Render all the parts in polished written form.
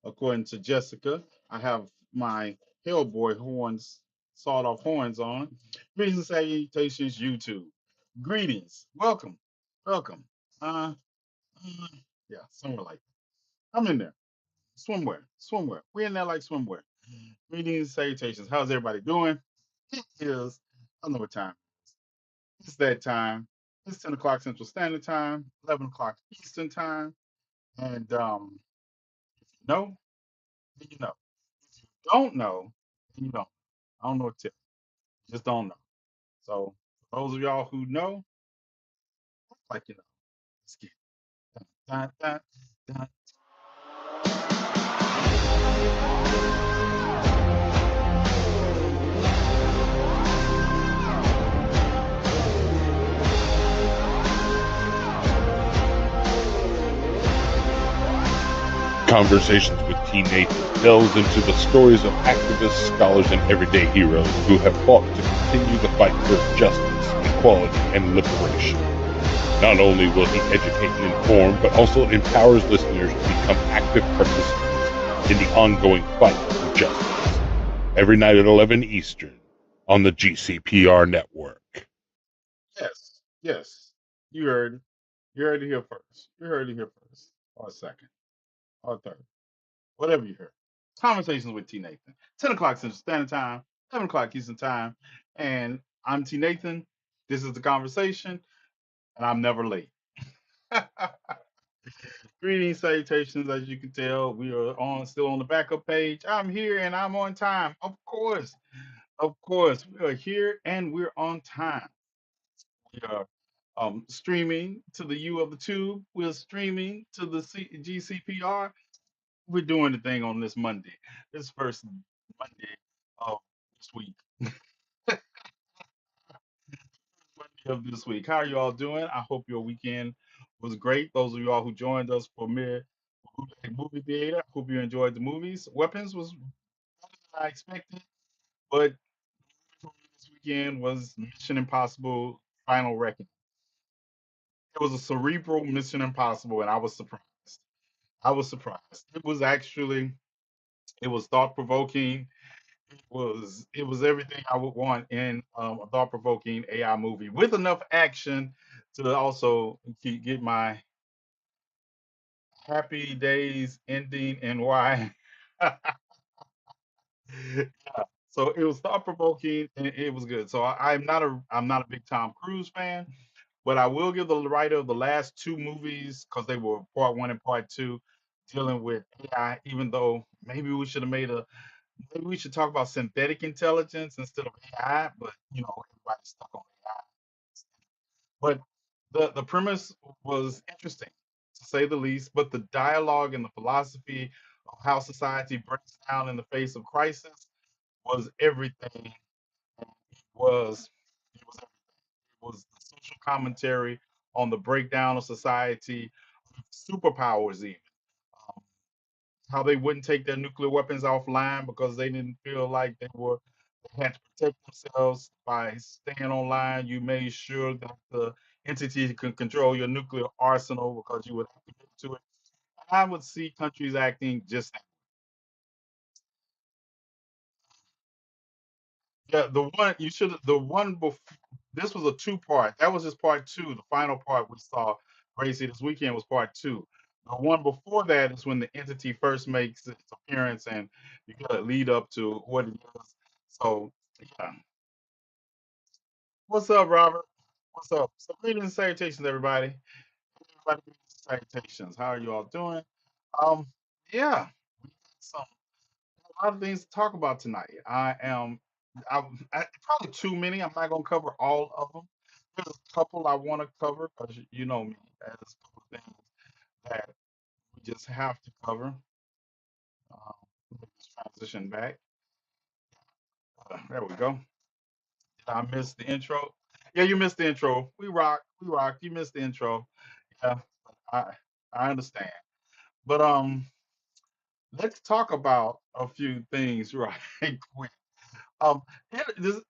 According to Jessica, I have my Hellboy horns, sawed off horns on. Greetings and salutations, YouTube. Greetings. Welcome. Welcome. Uh, uh yeah, somewhere like that. I'm in there. Swimwear. Swimwear. We're in there like swimwear. Greetings and salutations. How's everybody doing? It is, I don't know what time. It's that time. It's 10 o'clock Central Standard Time, 11 o'clock Eastern Time. And if you know, then you know. If you don't know, then you don't. I don't know what to tell you. Just don't know. So, for those of y'all who know, like you know, let's get it. Dun, dun, dun, dun. Conversations with TNathan delves into the stories of activists, scholars, and everyday heroes who have fought to continue the fight for justice, equality, and liberation. Not only will he educate and inform, but also empowers listeners to become active participants in the ongoing fight for justice. Every night at 11 Eastern on the GCPR network. Yes, yes. You heard it. You heard it here first. You heard it here first. Or second. Or third. Whatever you heard. Conversations with T. Nathan. 10 o'clock Central Standard Time, 11 o'clock Eastern Time. And I'm T. Nathan. This is the conversation, and I'm never late. Greetings, salutations. As you can tell, we are on still on the backup page. I'm here and I'm on time. Of course, we are here and we're on time. We are streaming to the U of the tube. We're streaming to the GCPR. We're doing the thing on this Monday, this first Monday of this week. Monday of this week. How are you all doing? I hope your weekend was great. Those of you all who joined us for movie theater, I hope you enjoyed the movies. Weapons was better than I expected, but this weekend was Mission Impossible Final Reckoning. It was a cerebral Mission Impossible, and I was surprised. I was surprised. It was thought provoking. It was everything I would want in a thought provoking AI movie with enough action to also get my happy days ending and why. Yeah. So it was thought provoking and it was good. So I'm not a big Tom Cruise fan, but I will give the writer of the last two movies because they were part one and part two dealing with AI. Even though maybe we should talk about synthetic intelligence instead of AI, but everybody's stuck on AI. But the premise was interesting to say the least. But the dialogue and the philosophy of how society breaks down in the face of crisis was everything. And it was everything. It was the social commentary on the breakdown of society, superpowers even. Um, how they wouldn't take their nuclear weapons offline because they didn't feel like they had to protect themselves by staying online. You made sure that the entity could control your nuclear arsenal because you would activate to it. I would see countries acting just that. Yeah, the one before this was a two part. That was just part two. The final part we saw Gracie this weekend was part two. The one before that is when the entity first makes its appearance and you gotta lead up to what it is. So yeah. What's up, Robert? What's up? So greetings and salutations, everybody. Everybody greetings and salutations. How are you all doing? Um, yeah, we got a lot of things to talk about tonight. Probably too many. I'm not gonna cover all of them. There's a couple I want to cover because you know me. There's a couple of things that we just have to cover. Let me just transition back. There we go. Did I miss the intro? Yeah, you missed the intro. We rock. We rock. You missed the intro. Yeah, I I understand. But let's talk about a few things right quick. Um, do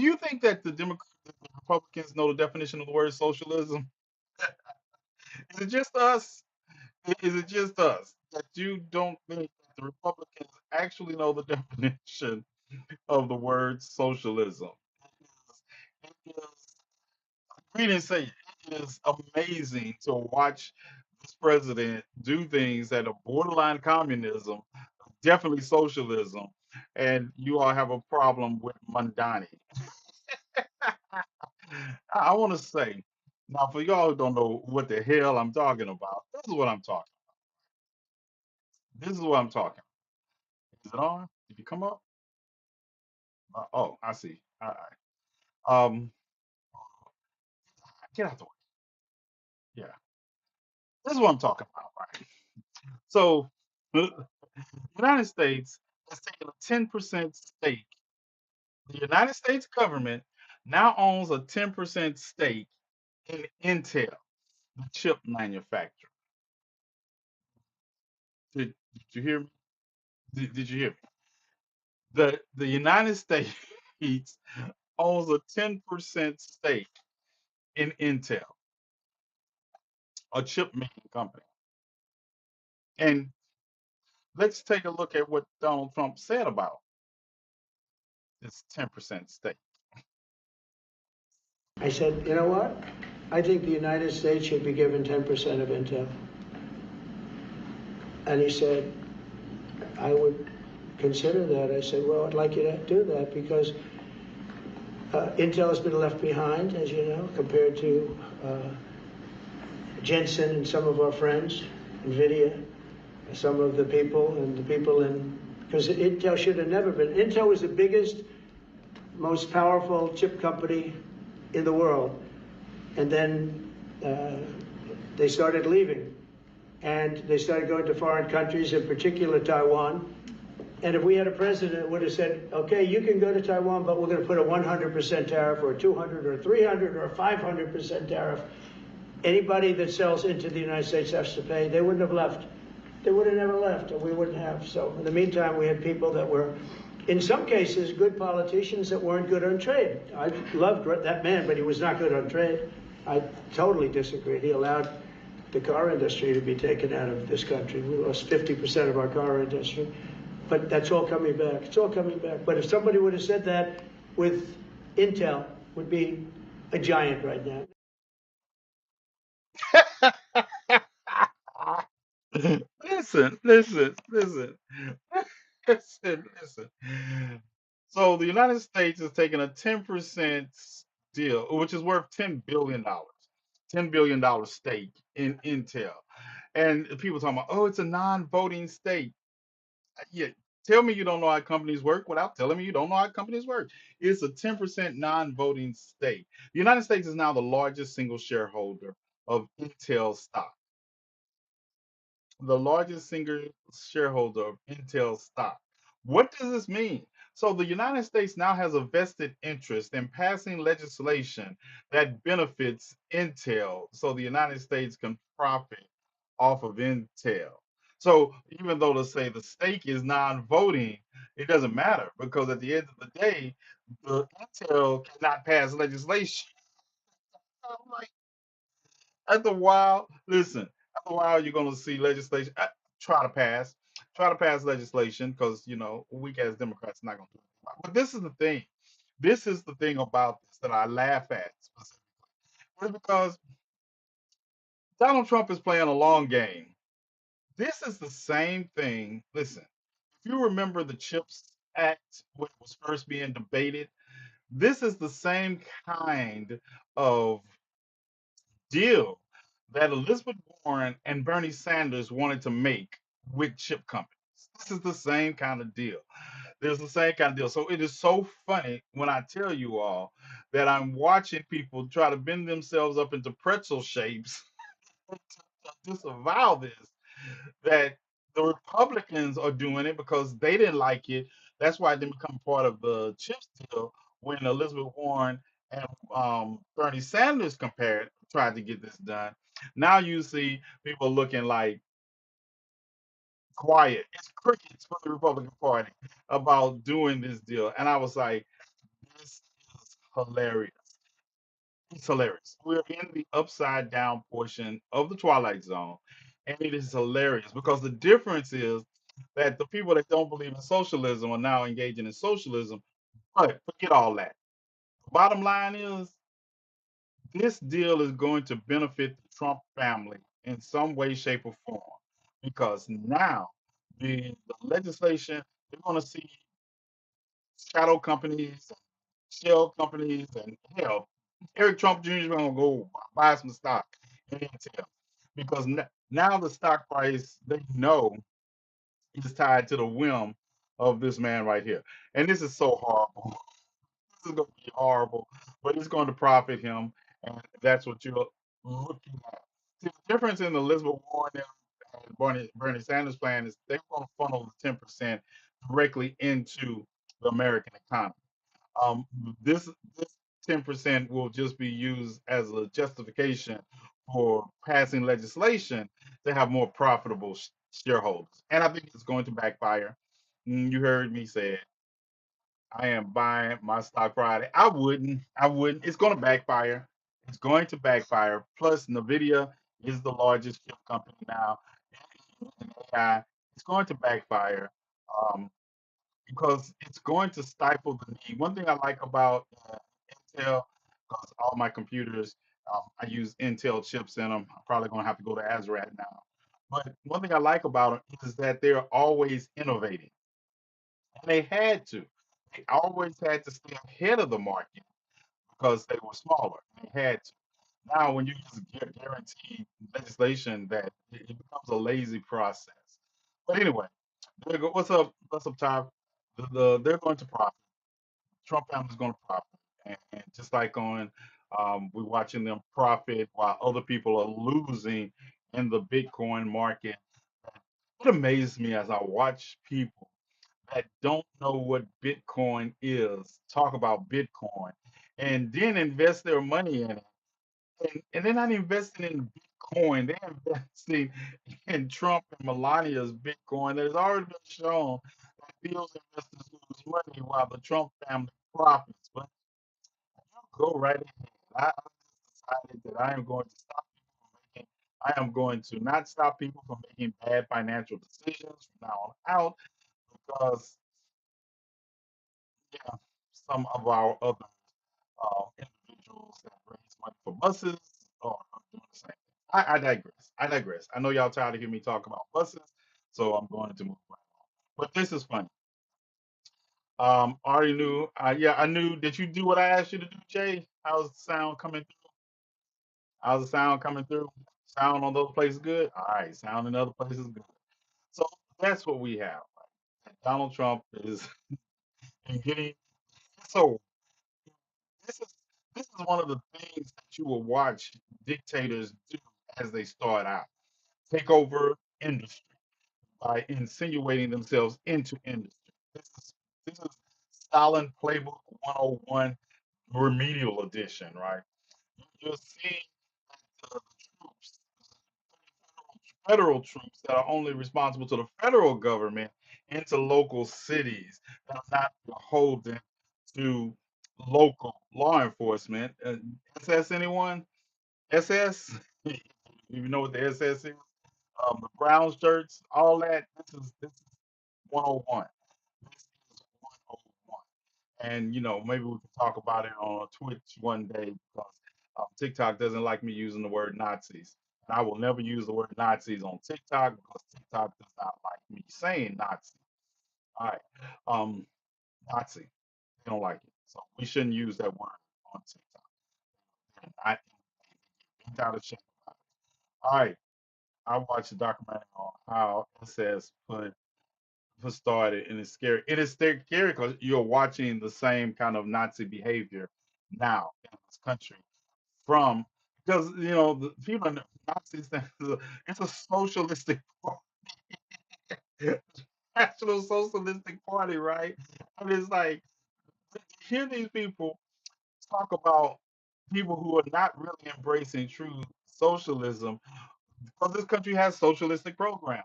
you think that the Republicans know the definition of the word socialism? Is it just us? Is it just us? that you don't think that the Republicans actually know the definition of the word socialism. It is, we didn't say it is amazing to watch this president do things that are borderline communism, definitely socialism, and you all have a problem with mundanity. I want to say, now for y'all who don't know what the hell I'm talking about, this is what I'm talking. This is what I'm talking. Is it on? Did you come up? Oh, I see. All right. Get out the way. Yeah, this is what I'm talking about, right? So, the United States has taken a 10% stake. The United States government now owns a 10% stake in Intel, the chip manufacturer. Did you hear me? Did you hear me? The United States owns a 10% stake in Intel, a chip making company. And let's take a look at what Donald Trump said about this 10% stake. I said, you know what? I think the United States should be given 10% of Intel. And he said, I would consider that. I said, well, I'd like you to do that because Intel has been left behind, as you know, compared to Jensen and some of our friends, NVIDIA, some of the people and the people in, because Intel should have never been. Intel was the biggest, most powerful chip company in the world. And then they started leaving. And they started going to foreign countries, in particular Taiwan. And if we had a president that would have said, okay, you can go to Taiwan, but we're going to put a 100% tariff or a 200 or 300 or a 500% tariff, anybody that sells into the United States has to pay. They wouldn't have left. They would have never left, and we wouldn't have. So in the meantime, we had people that were, in some cases, good politicians that weren't good on trade. I loved that man, but he was not good on trade. I totally disagree. He allowed the car industry to be taken out of this country. We lost 50% of our car industry. But that's all coming back. It's all coming back. But if somebody would have said that with Intel, would be a giant right now. Listen, listen, listen, listen. So the United States is taking a 10% deal, which is worth $10 billion, $10 billion stake in Intel. And people talking about, oh, it's a non-voting stake. Yeah, tell me you don't know how companies work without telling me you don't know how companies work. It's a 10% non-voting stake. The United States is now the largest single shareholder of Intel stock, the largest single shareholder of Intel stock. What does this mean? So the United States now has a vested interest in passing legislation that benefits Intel so the United States can profit off of Intel. So even though to say the stake is non-voting, it doesn't matter because at the end of the day, the Intel cannot pass legislation. I'm like, after a while, listen, after a while, you're going to see legislation try to pass, try to pass legislation because, you know, weak as Democrats are not going to do it. But this is the thing. This is the thing about this that I laugh at specifically. It's because Donald Trump is playing a long game. This is the same thing. Listen, if you remember the CHIPS Act when it was first being debated, this is the same kind of deal that Elizabeth Warren and Bernie Sanders wanted to make with chip companies. This is the same kind of deal. There's the same kind of deal. So it is so funny when I tell you all that I'm watching people try to bend themselves up into pretzel shapes to disavow this, that the Republicans are doing it because they didn't like it. That's why it didn't become part of the chips deal when Elizabeth Warren and Bernie Sanders tried to get this done. Now you see people looking like quiet. It's crickets for the Republican Party about doing this deal. And I was like, this is hilarious. It's hilarious. We're in the upside down portion of the Twilight Zone. and it is hilarious because the difference is that the people that don't believe in socialism are now engaging in socialism. But forget all that. The bottom line is this deal is going to benefit the Trump family in some way, shape, or form because now the legislation, they're going to see shadow companies, shell companies, and hell, Eric Trump Jr. is going to go buy some stock in Intel because now the stock price they know is tied to the whim of this man right here. And this is so horrible. This is going to be horrible, but it's going to profit him, and that's what you're looking at. See, the difference in the Elizabeth Warren and Bernie Sanders plan is they're going to funnel the 10% directly into the American economy. Um, this 10% will just be used as a justification for passing legislation to have more profitable shareholders, and I think it's going to backfire. You heard me say it. I am buying my stock Friday. I wouldn't. I wouldn't. It's going to backfire. It's going to backfire. Plus, Nvidia is the largest chip company now in AI. It's going to backfire. Um, because it's going to stifle the need. One thing I like about Intel, because all my computers, I use Intel chips in them. I'm probably going to have to go to Azrat now. But one thing I like about them is that they're always innovating, and they had to. They always had to stay ahead of the market because they were smaller. They had to. Now, when you just guarantee legislation, that it becomes a lazy process. But anyway, there you go. What's up? What's up, Ty? They're going to profit. Trump family's going to profit, and just like on, we're watching them profit while other people are losing in the Bitcoin market. It amazes me as I watch people that don't know what Bitcoin is talk about Bitcoin and then invest their money in it. And they're not investing in Bitcoin, they're investing in Trump and Melania's Bitcoin. There's already been shown that those investors lose money while the Trump family profits. But go right ahead. I decided that I am going to stop people from making, I am going to not stop people from making bad financial decisions from now on out because, yeah, some of our other individuals that raise money for buses are doing the same thing. I digress. I digress. I know y'all tired of hearing me talk about buses, so I'm going to move right on. But this is funny. I already knew. Yeah, I knew. Did you do what I asked you to do, Jay? How's the sound coming through? How's the sound coming through? Sound on those places good? All right, sound in other places good. So that's what we have. Right? Donald Trump is getting so. This is this is one of the things that you will watch dictators do as they start out. Take over industry by insinuating themselves into industry. This is Stalin Playbook 101 remedial edition, right? You're seeing the troops, federal troops that are only responsible to the federal government into local cities that are not beholden to local law enforcement. SS anyone? SS? You know what the SS is? The brown shirts, all that. This is 101. This is 101. And maybe we can talk about it on Twitch one day because TikTok doesn't like me using the word Nazis. And I will never use the word Nazis on TikTok because TikTok does not like me saying Nazi. All right. Um, Nazi. They don't like it. So we shouldn't use that word on TikTok. And I bent out of shape about it. All right. I watched a documentary on how SS put started, and it's scary. It is scary because you're watching the same kind of Nazi behavior now in this country from because the people in the Nazis think it's a socialistic national socialistic party, right? And it's like to hear these people talk about people who are not really embracing true socialism because this country has socialistic programs.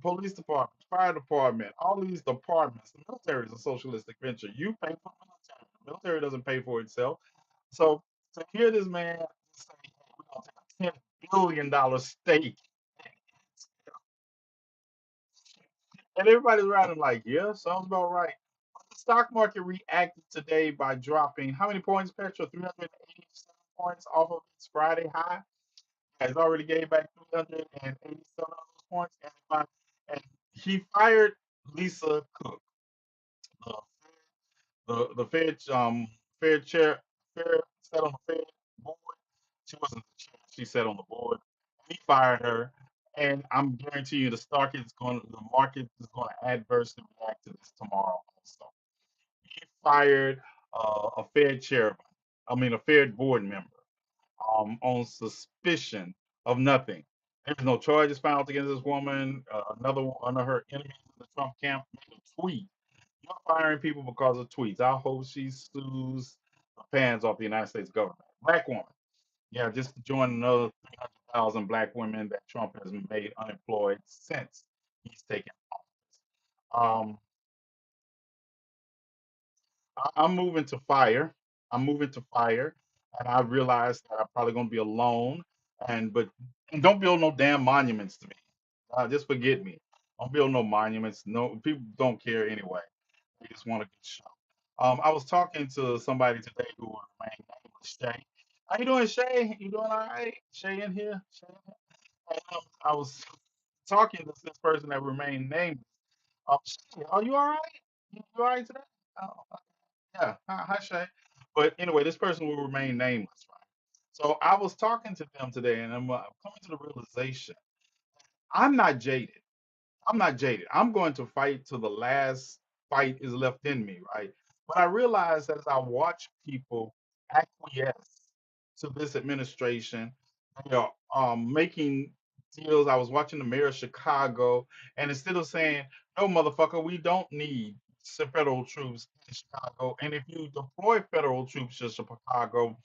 Police department, fire department, all these departments. The military is a socialistic venture. You pay for the military. The military doesn't pay for itself. So to hear this man say, hey, we're going to take a $10 billion stake And everybody's around him like, yeah, sounds about right. But the stock market reacted today by dropping how many points, Petra? 387 points off of its Friday high. Has already gave back 387 of those points. And he fired Lisa Cook, the the Fed Fed chair, Fed sat on the Fed board. She wasn't the chair. She sat on the board. He fired her, and I'm guaranteeing you the market is going to adversely react to this tomorrow. Also, he fired a Fed chairman. I mean, a Fed board member on suspicion of nothing. There's no charges filed against this woman. Another one of her enemies in the Trump camp made a tweet. You're firing people because of tweets. I hope she sues the pants off the United States government. Black woman. Yeah, just to join another 300,000 black women that Trump has made unemployed since he's taken office. I'm moving to fire. I'm moving to fire, and I realize that I'm probably going to be alone. And don't build no damn monuments to me. Just forget me. Don't build no monuments. No people don't care anyway. They just want a good show. I was talking to somebody today who will remain nameless, Shay. How you doing, Shay? You doing all right? Shay in here? Shay in here? And, I was talking to this person that remained nameless. Shay, are you all right? You all right today? Oh, yeah. Hi, Shay. But anyway, this person will remain nameless, right? So I was talking to them today, and I'm coming to the realization I'm not jaded. I'm not jaded. I'm going to fight till the last fight is left in me, right? But I realize that as I watch people acquiesce to this administration, they are making deals. I was watching the mayor of Chicago, and instead of saying, no, motherfucker, we don't need federal troops in Chicago. And if you deploy federal troops to Chicago,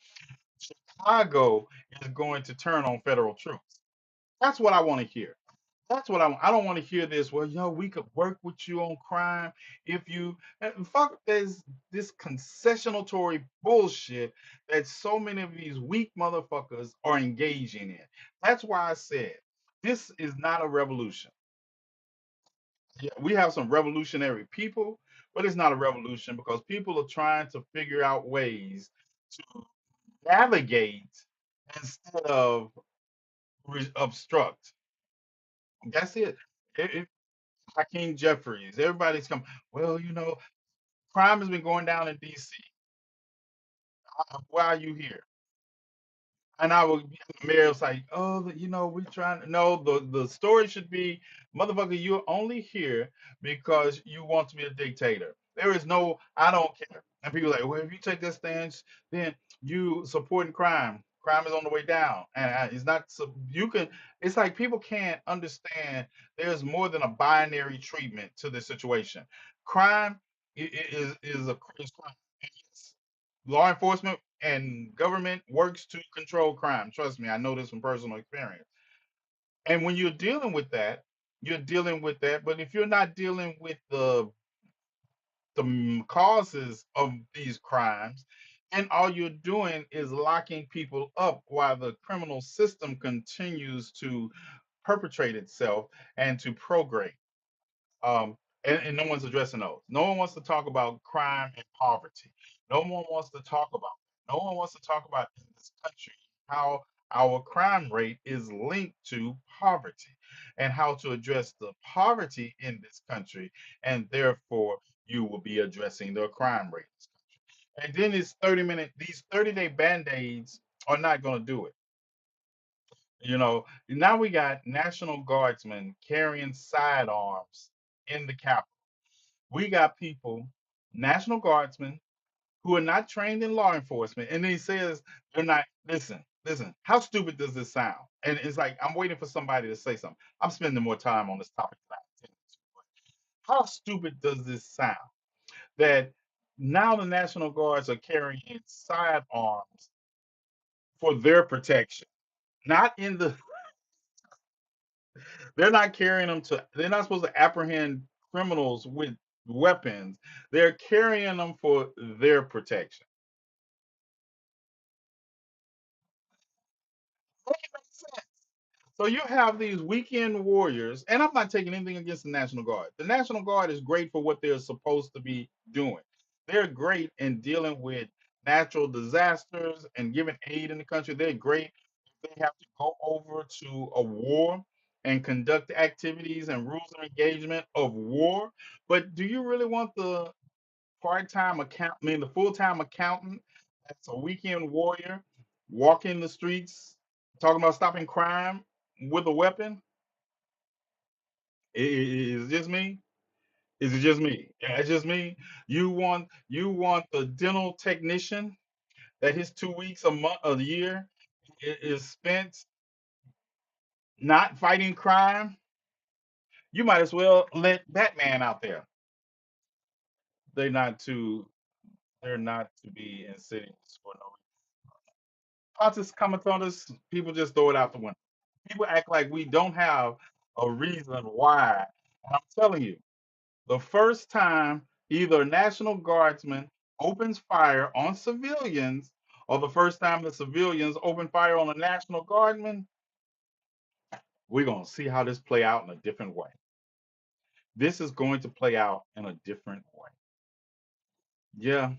Chicago is going to turn on federal troops. That's what I want to hear. That's what I want. I don't want to hear this. Well, we could work with you on crime if you fuck. There's this concessionatory bullshit that so many of these weak motherfuckers are engaging in. That's why I said this is not a revolution. Yeah, we have some revolutionary people, but it's not a revolution because people are trying to figure out ways to navigate instead of obstruct. That's it. Hakeem Jeffries. Everybody's come. Well, crime has been going down in D.C. Why are you here? And I would be the mayor was like, oh, we're trying to no, the story should be, motherfucker, you're only here because you want to be a dictator. There is no, I don't care. And people are like, well, if you take that stance, then you supporting crime. Crime is on the way down. And it's not so you can it's like people can't understand there's more than a binary treatment to this situation. Crime is a is crime. And yes, law enforcement and government works to control crime. Trust me, I know this from personal experience. And when you're dealing with that, you're dealing with that. But if you're not dealing with the causes of these crimes, then all you're doing is locking people up while the criminal system continues to perpetrate itself and to progress. Um, and no one's addressing those. No one wants to talk about crime and poverty. No one wants to talk about. No one wants to talk about in this country how our crime rate is linked to poverty and how to address the poverty in this country, and therefore you will be addressing the crime rate. And then these 30-day band-aids are not going to do it. Now we got National Guardsmen carrying sidearms in the Capitol. We got people, National Guardsmen, who are not trained in law enforcement. And then he says they're not, listen, how stupid does this sound? And it's like, I'm waiting for somebody to say something. I'm spending more time on this topic than I intended to. But how stupid does this sound? That now the National Guards are carrying sidearms for their protection, not in the they're not carrying them they're not supposed to apprehend criminals with weapons. They're carrying them for their protection. Make it make sense. So you have these weekend warriors, and I'm not taking anything against the National Guard. The National Guard is great for what they're supposed to be doing. They're great in dealing with natural disasters and giving aid in the country. They're great if they have to go over to a war and conduct activities and rules of engagement of war. But do you really want the the full-time accountant that's a weekend warrior walking the streets talking about stopping crime with a weapon? Is it just me? Is it just me? Yeah, it's just me. You want the dental technician that his 2 weeks a month of the year is spent not fighting crime? You might as well let Batman out there. They're not to they're not to be in cities for no Pontus Comitatus, people just throw it out the window. People act like we don't have a reason why. And I'm telling you, the first time either a National Guardsman opens fire on civilians or the first time the civilians open fire on a National Guardman, we're going to see how this play out in a different way. This is going to play out in a different way. Yeah,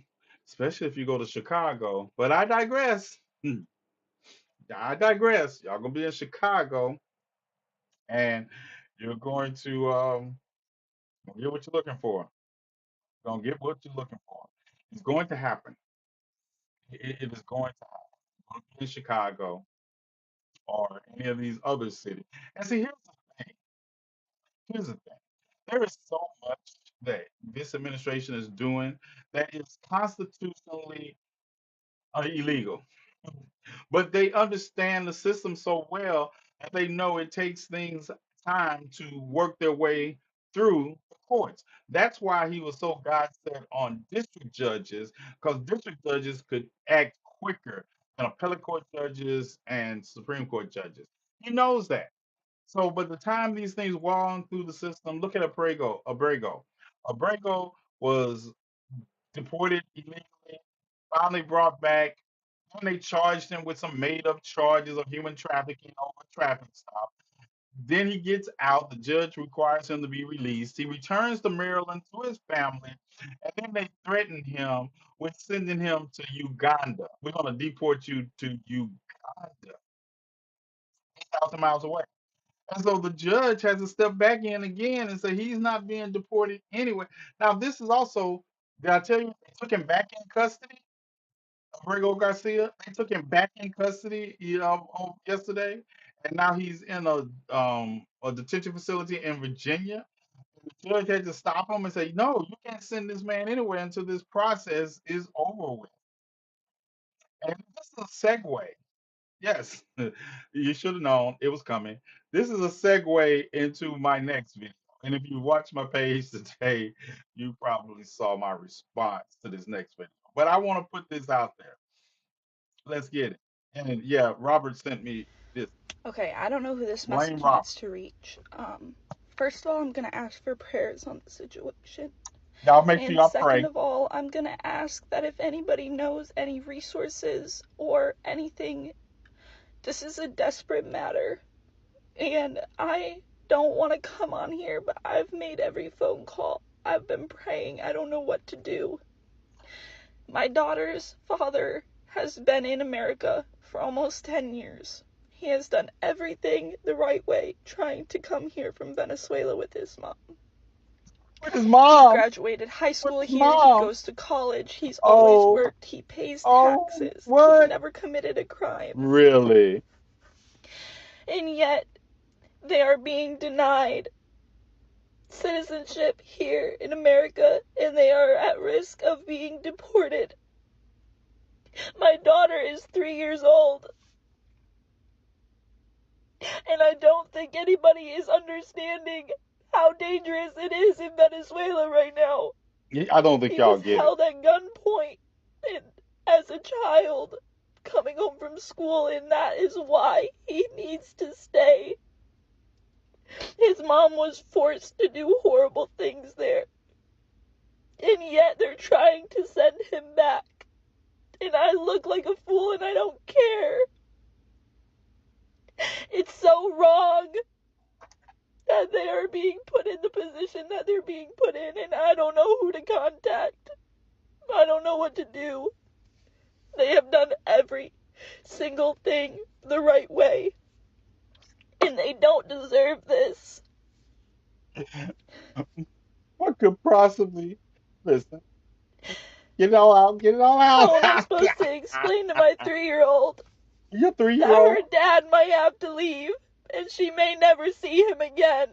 especially if you go to Chicago. But I digress. I digress. Y'all gonna be in Chicago and you're going to get what you're looking for. Gonna get what you're looking for. It's going to happen. It is going to happen in Chicago or any of these other cities. And see, here's the thing. Here's the thing. There is so much that this administration is doing that is constitutionally illegal. But they understand the system so well that they know it takes things time to work their way through the courts. That's why he was so God set on district judges, because district judges could act quicker than appellate court judges and Supreme Court judges. He knows that. So, by the time these things wound through the system, look at Abrego. Abrego was deported illegally, finally brought back. Then they charged him with some made up charges of human trafficking over a traffic stop. Then he gets out. The judge requires him to be released. He returns to Maryland to his family, and then they threaten him with sending him to Uganda. We're going to deport you to Uganda, 8,000 miles away. And so the judge has to step back in again and say he's not being deported anyway. Now, this is also, did I tell you, they took him back in custody? Abrego Garcia. They took him back in custody, yesterday, and now he's in a detention facility in Virginia. The judge had to stop him and say, "No, you can't send this man anywhere until this process is over with." And this is a segue. Yes, you should have known it was coming. This is a segue into my next video. And if you watch my page today, you probably saw my response to this next video. But I want to put this out there. Let's get it. And yeah, Robert sent me this. Okay, I don't know who this Blame message Robert. needs to reach. First of all, I'm gonna ask for prayers on the situation. Y'all make sure And y'all second pray. of all, I'm gonna ask that if anybody knows any resources or anything, this is a desperate matter. And I don't want to come on here, but I've made every phone call. I've been praying. I don't know what to do. My daughter's father has been in America for almost 10 years. He has done everything the right way, trying to come here from Venezuela with his mom. With his He mom. graduated high school his here. mom. He goes to college. He's always worked. He pays taxes. What? He's never committed a crime. Really? And yet, they are being denied citizenship here in America, and they are at risk of being deported. My daughter is 3 years old, and I don't think anybody is understanding how dangerous it is in Venezuela right now. I don't think He y'all was get it. held at gunpoint and as a child coming home from school, and that is why he needs to stay. His mom was forced to do horrible things there, and yet they're trying to send him back, and I look like a fool and I don't care. It's so wrong that they are being put in the position that they're being put in, and I don't know who to contact. I don't know what to do. They have done every single thing the right way, and they don't deserve this. What could possibly listen? Get it all out. Get it all out. How am I supposed to explain to my 3-year-old Your that 3-year-old. her dad might have to leave and she may never see him again?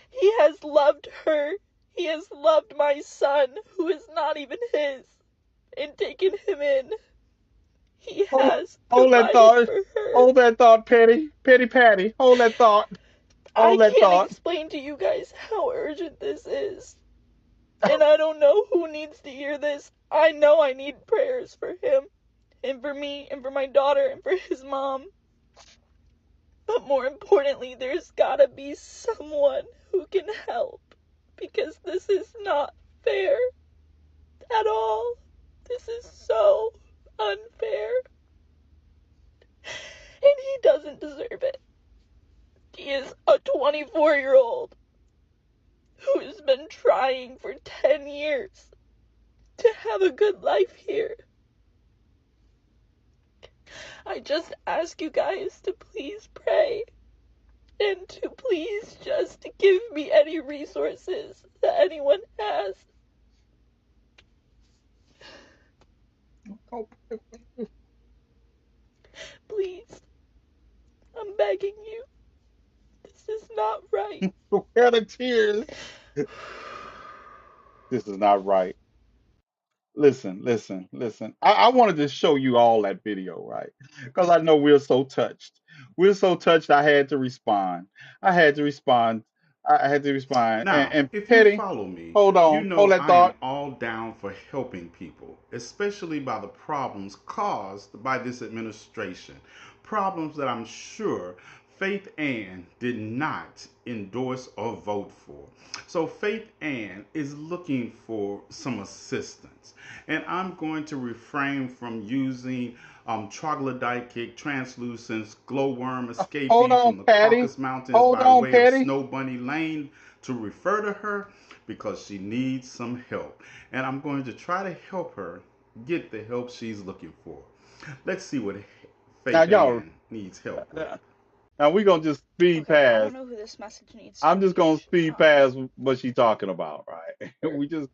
He has loved her. He has loved my son, who is not even his, and taken him in. He has Hold that provided thought. for her. Hold that thought, Petty. Petty Patty. Hold that thought. I Hold that can't thought. explain to you guys how urgent this is. And I don't know who needs to hear this. I know I need prayers for him, and for me, and for my daughter, and for his mom. But more importantly, there's gotta be someone who can help, because this is not fair at all. This is so unfair. And he doesn't deserve it. He is a 24-year-old who's been trying for 10 years to have a good life here. I just ask you guys to please pray and to please just give me any resources that anyone has. Please. I'm begging you. This is not right. Where are the tears? This is not right. Listen. I wanted to show you all that video, right? Because I know we're so touched. We're so touched. I had to respond. I had to respond. I had to respond. Now, And if you Petty, follow me, hold you on. Hold know that I am thought. all down for helping people, especially by the problems caused by this administration. Problems that I'm sure Faith Ann did not endorse or vote for. So Faith Ann is looking for some assistance. And I'm going to refrain from using troglodytic, translucence, glowworm Hold escapee on, from the Patty. Caucasus Mountains Hold by on, way of Patty. Snow Bunny Lane to refer to her because she needs some help. And I'm going to try to help her get the help she's looking for. Let's see what Now Faith y'all. Ann needs help with. Now we're gonna just speed Okay, I don't past. know who this message needs to I'm just gonna reach. speed past what she's talking about, right? We just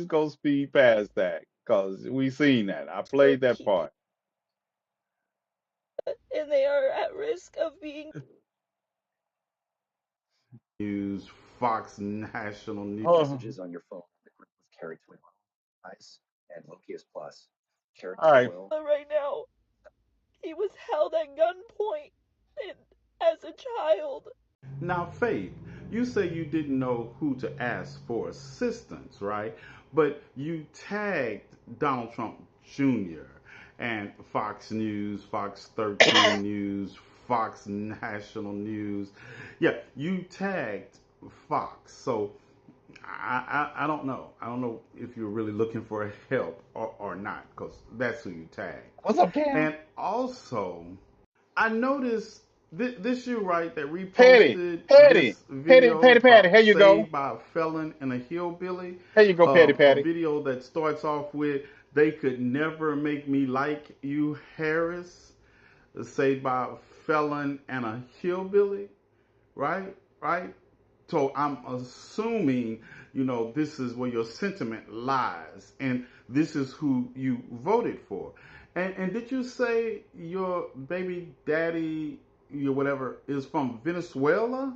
gonna speed past that because we seen that. I For played that people, part. and they are at risk of being News, Fox National News. Oh, Messages on your phone. The group with carrot oil, ice, and Lokias Plus. Carrot all right. oil. right now. He was held at gunpoint and as a child. Now, Faith, you say you didn't know who to ask for assistance, right? But you tagged Donald Trump Jr. and Fox News, Fox 13 News, Fox National News. Yeah, you tagged Fox. So I don't know. I don't know if you're really looking for help or not, because that's who you tagged. What's up, Cam? And also, I noticed this you right that Petty, reposted Petty, this Petty, video Petty, Petty. about Here you go. saved by a felon and a hillbilly. Here you go, Petty, A Petty. video that starts off with "They could never make me like you, Harris." Saved by a felon and a hillbilly, right? Right. So I'm assuming, this is where your sentiment lies, and this is who you voted for. And did you say your baby daddy, your whatever, is from Venezuela?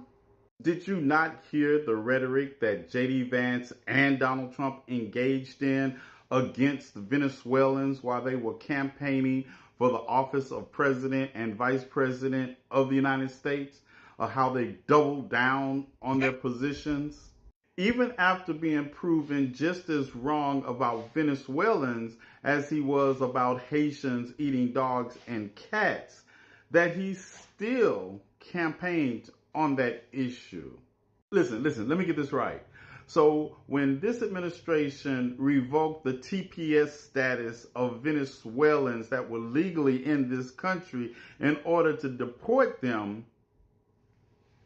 Did you not hear the rhetoric that J.D. Vance and Donald Trump engaged in against the Venezuelans while they were campaigning for the office of President and Vice President of the United States? How they doubled down on their positions? Even after being proven just as wrong about Venezuelans as he was about Haitians eating dogs and cats, that he still campaigned on that issue. Listen, let me get this right. So when this administration revoked the TPS status of Venezuelans that were legally in this country in order to deport them,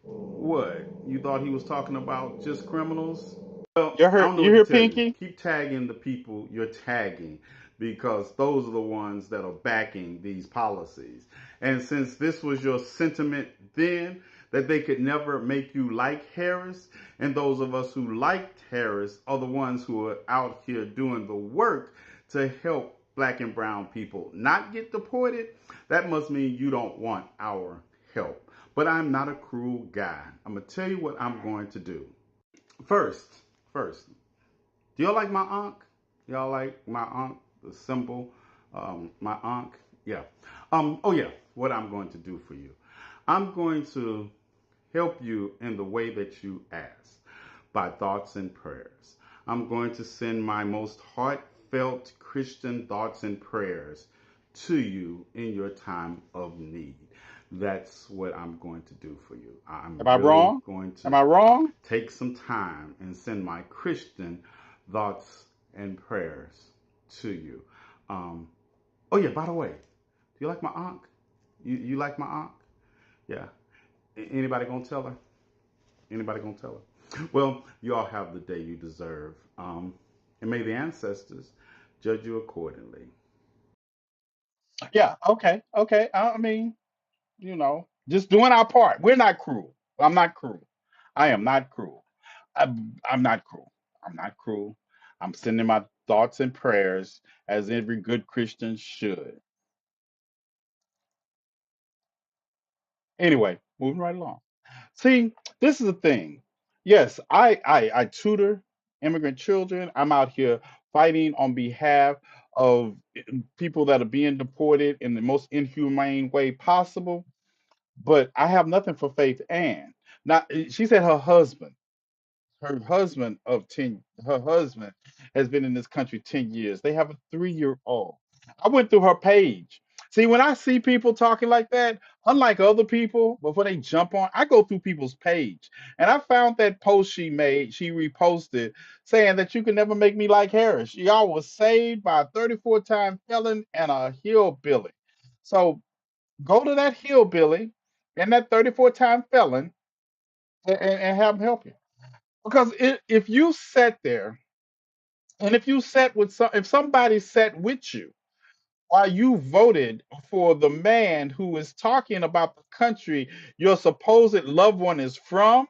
what? You thought he was talking about just criminals? Well, You I heard? don't know You what to hear tell you. Pinky? Keep tagging the people you're tagging because those are the ones that are backing these policies. And since this was your sentiment then, that they could never make you like Harris, and those of us who liked Harris are the ones who are out here doing the work to help black and brown people not get deported, that must mean you don't want our help. But I'm not a cruel guy. I'm going to tell you what I'm going to do. First, first, do y'all like my ankh? Y'all like my ankh? The symbol, my ankh? Yeah. Oh yeah. What I'm going to do for you, I'm going to help you in the way that you ask, by thoughts and prayers. I'm going to send my most heartfelt Christian thoughts and prayers to you in your time of need. That's what I'm going to do for you. I'm Am I really wrong? going Am to I wrong? take some time and send my Christian thoughts and prayers to you. Um, oh yeah, by the way, do you like my aunt? You like my aunt? Yeah. Anybody gonna tell her? Anybody gonna tell her? Well, you all have the day you deserve. And may the ancestors judge you accordingly. Yeah. Okay. Okay. I mean, just doing our part. We're not cruel. I'm not cruel. I am not cruel. I'm not cruel. I'm not cruel. I'm sending my thoughts and prayers as every good Christian should. Anyway, moving right along. See, this is the thing. Yes, I tutor immigrant children. I'm out here fighting on behalf of people that are being deported in the most inhumane way possible. But I have nothing for Faith Ann. Now, she said her husband has been in this country 10 years. They have a 3-year old. I went through her page. See, when I see people talking like that, unlike other people, before they jump on, I go through people's page. And I found that post she made, she reposted, saying that you can never make me like Harris. Y'all was saved by a 34-time felon and a hillbilly. So go to that hillbilly and that 34-time felon and have him help you. Because if you sat there and if you sat with if somebody sat with you while you voted for the man who is talking about the country your supposed loved one is from,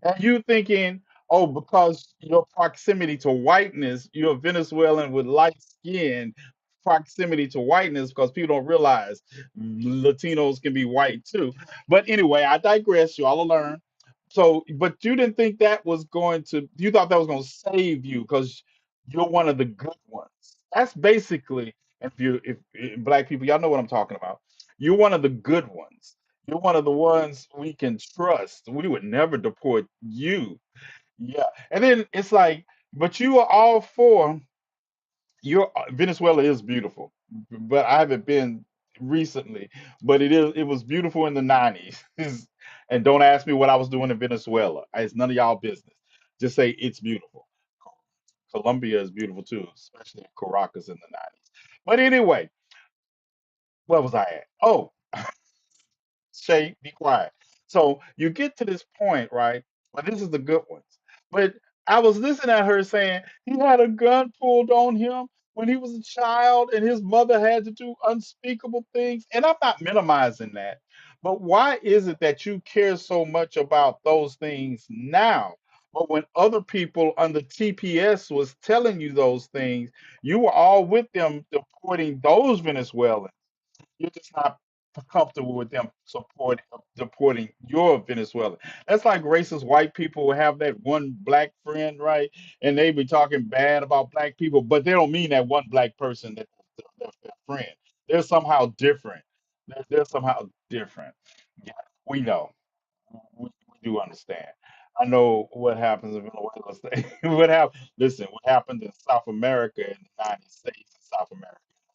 and you thinking, oh, because your proximity to whiteness, you're a Venezuelan with light skin, proximity to whiteness, because people don't realize Latinos can be white too. But anyway, I digress. You all will learn. So, but you didn't think that was going to, you thought that was going to save you because you're one of the good ones. That's basically, if black people, y'all know what I'm talking about. You're one of the good ones. You're one of the ones we can trust. We would never deport you. Yeah. And then it's like, but you are all for your Venezuela is beautiful, but I haven't been recently. But it was beautiful in the 90s. And don't ask me what I was doing in Venezuela. It's none of y'all business. Just say it's beautiful. Colombia is beautiful too, especially Caracas in the 90s. But anyway, where was I at? Oh, Shay, be quiet. So you get to this point, right? Well, this is the good ones. But I was listening at her saying he had a gun pulled on him when he was a child and his mother had to do unspeakable things. And I'm not minimizing that. But why is it that you care so much about those things now? But when other people under TPS was telling you those things, you were all with them deporting those Venezuelans. You're just not comfortable with them supporting your Venezuela. That's like racist white people who have that one black friend, right? And they be talking bad about black people, but they don't mean that one black person that's their friend. They're somehow different. They're somehow different. Yeah, we know. We do understand. I know what happens in Venezuela. What happened? Listen, what happened in South America in the 90s stays in South America in the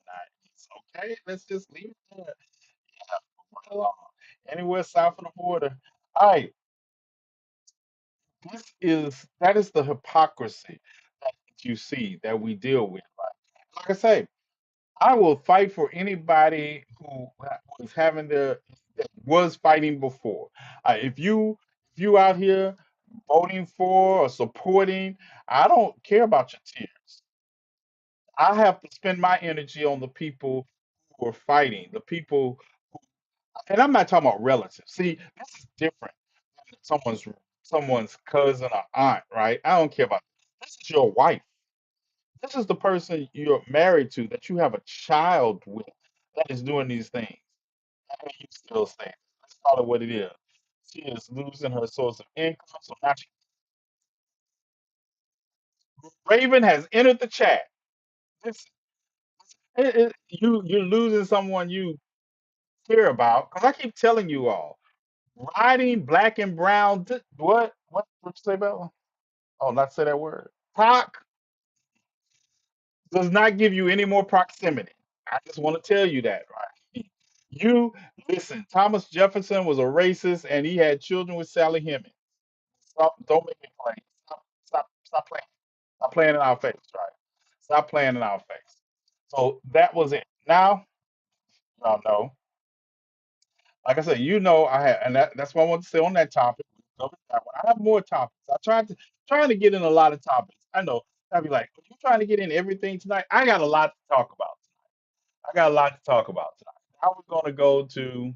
90s. Okay, let's just leave it there. Yeah, right along. Anywhere south of the border. All right, That is the hypocrisy that you see that we deal with, right? Like I say, I will fight for anybody who was having their that was fighting before. If you out here voting for or supporting, I don't care about your tears. I have to spend my energy on the people who are fighting, the people, and I'm not talking about relatives. See, this is different than someone's cousin or aunt, right? I don't care about this is your wife. This is the person you're married to that you have a child with that is doing these things. And you still say, let's call it what it is. She is losing her source of income. So now Raven has entered the chat. This, you're losing someone you care about. Because I keep telling you all, riding black and brown. What you say, Bella? Oh, not say that word. Proc does not give you any more proximity. I just want to tell you that, right? You listen. Thomas Jefferson was a racist, and he had children with Sally Hemings. Stop! Don't make me play. Stop playing. Stop playing in our face, right? Stop playing in our face. So that was it. Now, y'all know. Like I said, I had, and that's what I want to say on that topic. We covered that one. I have more topics. I tried to trying to get in a lot of topics. I know. I'd be like, "Are you trying to get in everything tonight?" I got a lot to talk about. I got a lot to talk about tonight. Now we're going to go to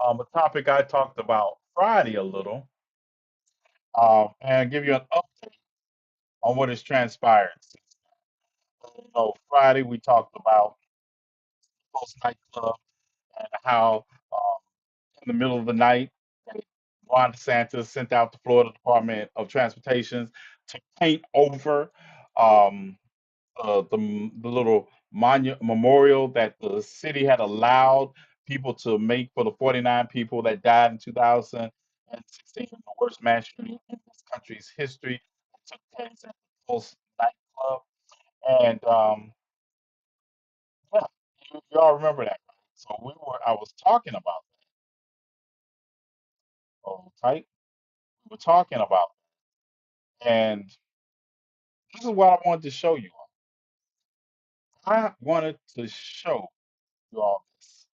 a topic I talked about Friday a little, and give you an update on what has transpired. Friday we talked about Post nightclub and how in the middle of the night, Ron DeSantis sent out the Florida Department of Transportation to paint over um, the little memorial that the city had allowed people to make for the 49 people that died in 2016, the worst mass shooting in this country's history. It took place at the Pulse nightclub, and yeah, you all remember that, right? So I was talking about that, tight. We were talking about, and this is what I wanted to show you. I wanted to show you all this.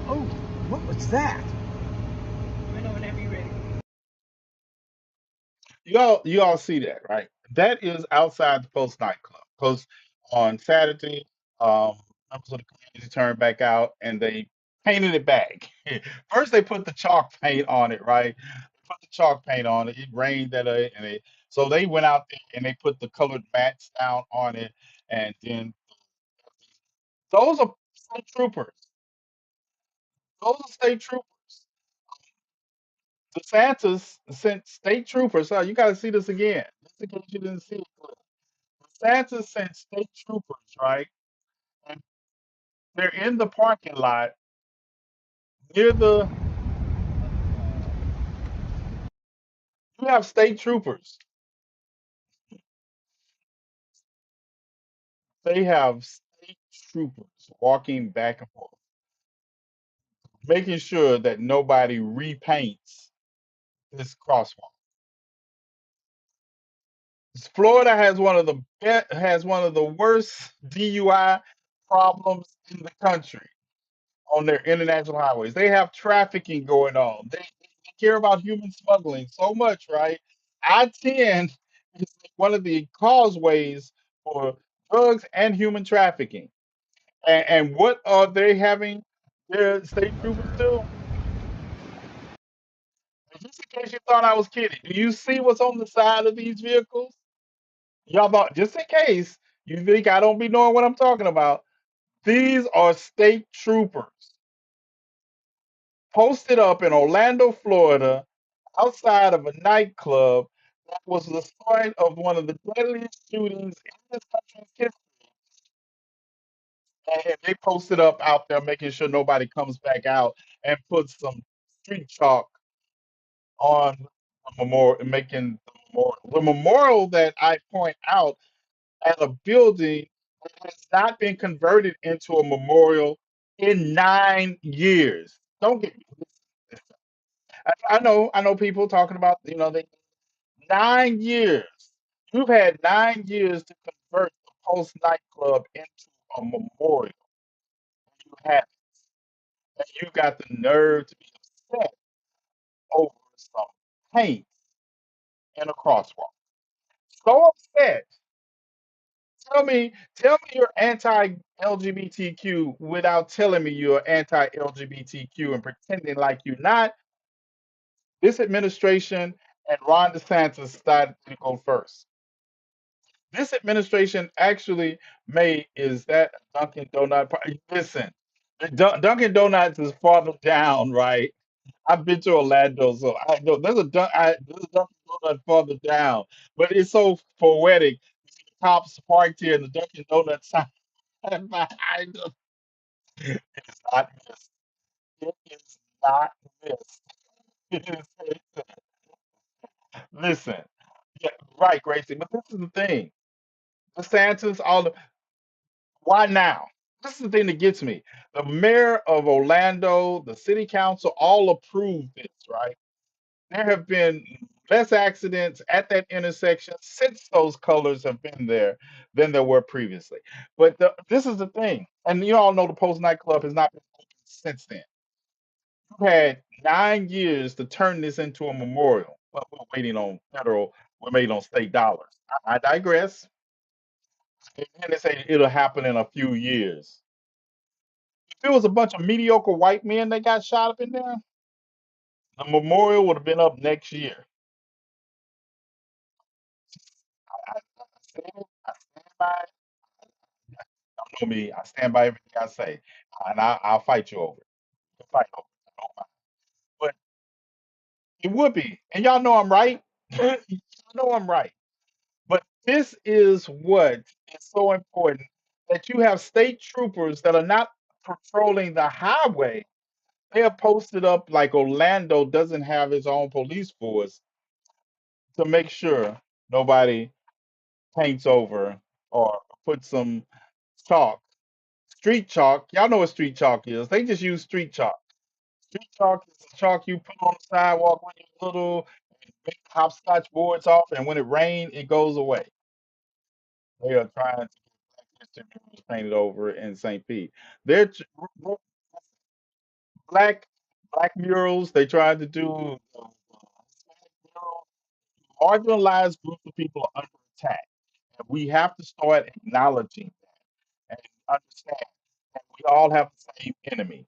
Oh, what was that? You all see that, right? That is outside the Post nightclub. Because on Saturday, members of the community turned back out and they painted it back. First, they put the chalk paint on it, right? Put the chalk paint on it. It rained that day, so they went out there and they put the colored mats down on it, and then those are state troopers. Those are state troopers. DeSantis sent state troopers. So you got to see this again, just in case you didn't see it. DeSantis sent state troopers, right? And they're in the parking lot near the. You have state troopers. They have state troopers walking back and forth, making sure that nobody repaints this crosswalk. Florida has one of the worst DUI problems in the country on their international highways. They have trafficking going on. They care about human smuggling so much, right? I-10 is one of the causeways for drugs and human trafficking. And what are they having their state troopers do? Just in case you thought I was kidding, do you see what's on the side of these vehicles? Y'all thought, just in case you think I don't be knowing what I'm talking about, these are state troopers posted up in Orlando, Florida, outside of a nightclub that was the site of one of the deadliest shootings in this country's history. And they posted up out there making sure nobody comes back out and puts some street chalk on the memorial, making the memorial that I point out at a building that has not been converted into a memorial in 9 years. Don't get me. I know people talking about, they 9 years. You've had 9 years to convert the Post nightclub into a memorial. You have, and you got the nerve to be upset over some paint in a crosswalk. So upset. Tell me you're anti-LGBTQ without telling me you're anti-LGBTQ and pretending like you're not. This administration and Ron DeSantis started to go first. This administration actually made is that Dunkin' Donut. Listen, Dunkin' Donuts is farther down, right? I've been to Orlando, so I know there's a Dunkin' Donut farther down, but it's so poetic. Cops parked here, and the Dunkin' Donuts sign behind them. It is not missed. It is not missed. It is, listen, yeah, right, Gracie. But this is the thing. DeSantis, why now? This is the thing that gets me. The mayor of Orlando, the city council, all approved this, right? There have been less accidents at that intersection since those colors have been there than there were previously. But this is the thing, and you all know the Post nightclub has not been open since then. You've had 9 years to turn this into a memorial, but we're waiting on state dollars. I digress. And then they say it'll happen in a few years. If it was a bunch of mediocre white men that got shot up in there, the memorial would have been up next year. I stand, I stand by, you know me, I stand by everything I say, and I'll fight you over it. We'll fight over it. I don't mind. But it would be, and y'all know I'm right. Y'all know I'm right. But this is what is so important that you have state troopers that are not patrolling the highway. They are posted up like Orlando doesn't have its own police force to make sure nobody paints over or puts some chalk, street chalk. Y'all know what street chalk is. They just use street chalk. Street chalk is the chalk you put on the sidewalk when you're little, and make the hopscotch boards off, and when it rains, it goes away. They are trying to get Black History murals painted over in St. Pete. They're black black murals. They tried to do Hispanic murals. Marginalized groups of people are under attack, and we have to start acknowledging and understand that we all have the same enemy.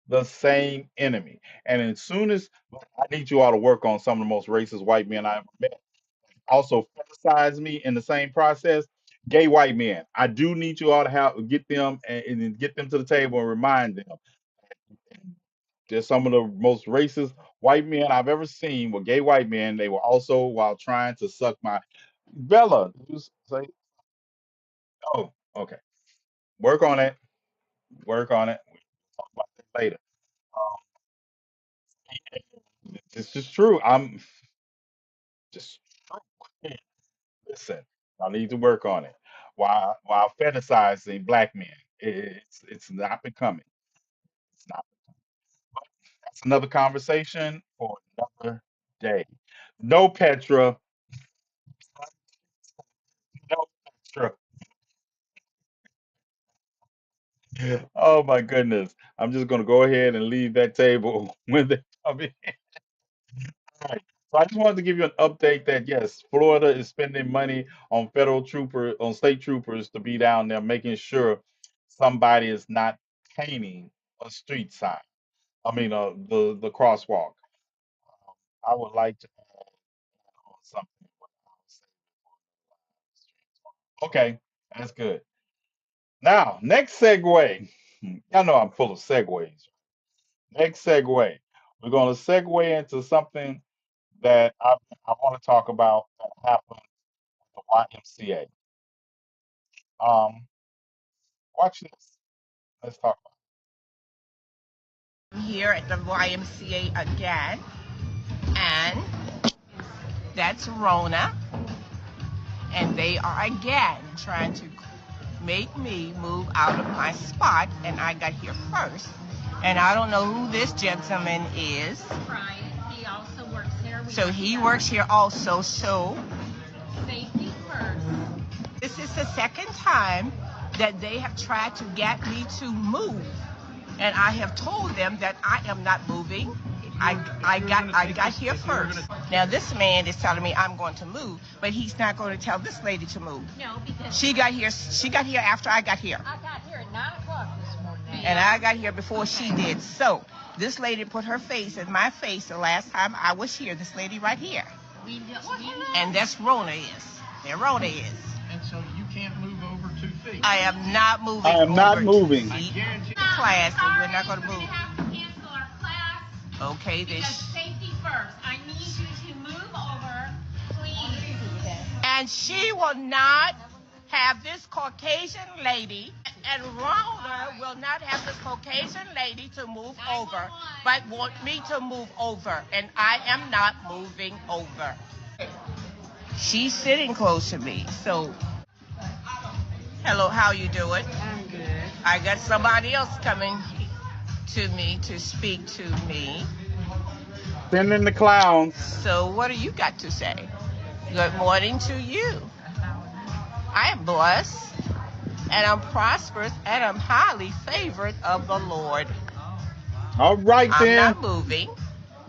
The same enemy. And as soon as I need you all to work on some of the most racist white men I ever met, also fetishize me in the same process. Gay white men. I do need you all to get them and get them to the table and remind them. They're some of the most racist white men I've ever seen were gay white men. They were also while trying to suck my Bella. Did you say? Oh, okay. Work on it. Work on it. We'll talk about that later. This is true. I'm just true. Listen, I need to work on it. While fetishizing black men, it's not becoming. It's not. But that's another conversation for another day. No Petra. No Petra. Oh my goodness. I'm just gonna go ahead and leave that table when they come in. Right. So I just wanted to give you an update that yes, Florida is spending money on on state troopers to be down there making sure somebody is not painting a street sign. I mean, the crosswalk. I would like to add on something. But I'll save it for another live stream. Okay, that's good. Now, next segue. Y'all know I'm full of segues. Next segue. We're going to segue into something that I want to talk about that happened at the YMCA. Um, watch this. Let's talk about I'm here at the YMCA again, and that's Rona, and they are again trying to make me move out of my spot, and I got here first. And I don't know who this gentleman is. Brian, he also works here. So he works here also. So Safety first. this is the second time that they have tried to get me to move, and I have told them that I am not moving. I got here first. Now this man is telling me I'm going to move, but he's not going to tell this lady to move. No, because She got here after I got here. I got here at 9 o'clock this morning. And I got here before she did. So this lady put her face in my face the last time I was here. This lady right here. And that's Rona is. There Rona is. And so you can't move over 2 feet. I am not moving. I am not over moving. 2 feet. I guarantee. Class, and we're not going to We're move. gonna have to cancel our class Okay, because this. safety first. I need you to move over, please. And she will not have this Caucasian lady, and Rona will not have this Caucasian lady to move over, but want me to move over, and I am not moving over. She's sitting close to me, so hello, how you doing? I'm good. I got somebody else coming to me to speak to me. Sending the clowns. So what do you got to say? Good morning to you. I am blessed, and I'm prosperous, and I'm highly favored of the Lord. All right I'm then. not moving.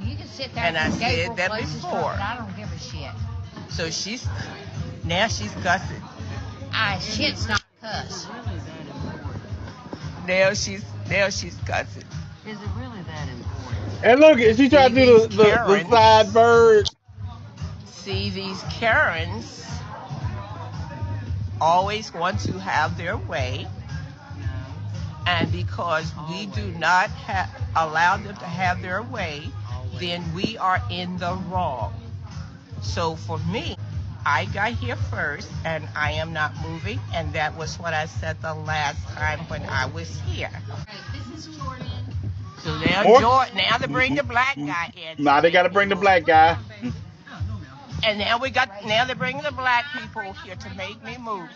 You can sit there And I said Gabriel that closes before. door, but I don't give a shit. So now she's cussing. Shit's not a cuss. Now she's cussing. Is it really that important? And look, she tried to do the Karens. side bird. See, these Karens always want to have their way, and because we do not allow them to have their way, then we are in the wrong. So for me, I got here first, and I am not moving, and that was what I said the last time when I was here. Right, this is Jordan. So now, More- now they bring the black guy in. Now they got to bring the black guy. And now they're bringing the black people here to make me move.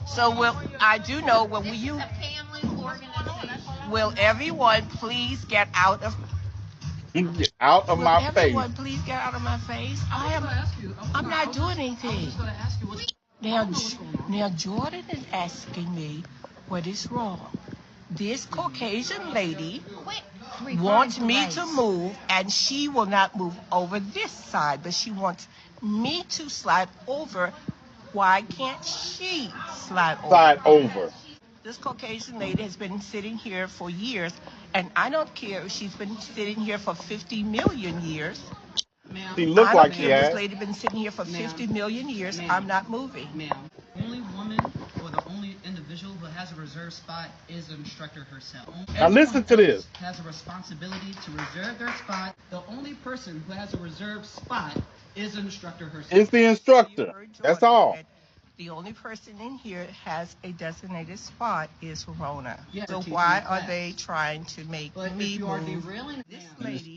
So I do know, This is a family organization. will everyone please get out of Get out of will my face. everyone please get out of my face? I'm not doing anything. Now Jordan is asking me what is wrong. This Caucasian lady wants me to move, and she will not move over this side, but she wants me to slide over. Why can't she slide over? Side over. This Caucasian lady has been sitting here for years, and I don't care if she's been sitting here for 50 million years. She looked I like don't she care if had. this lady been sitting here for 50 million years. I'm not moving. Ma'am, only woman or the only individual who has a reserved spot is the instructor herself. Now listen to Everyone this. else has a responsibility to reserve their spot. The only person who has a reserved spot is the instructor herself. It's the You instructor. heard That's Jordan all. said the only person in here has a designated spot is Rona. Yeah, So teaching why the are class. they trying to make But me if you are move? derailing, This ma'am, lady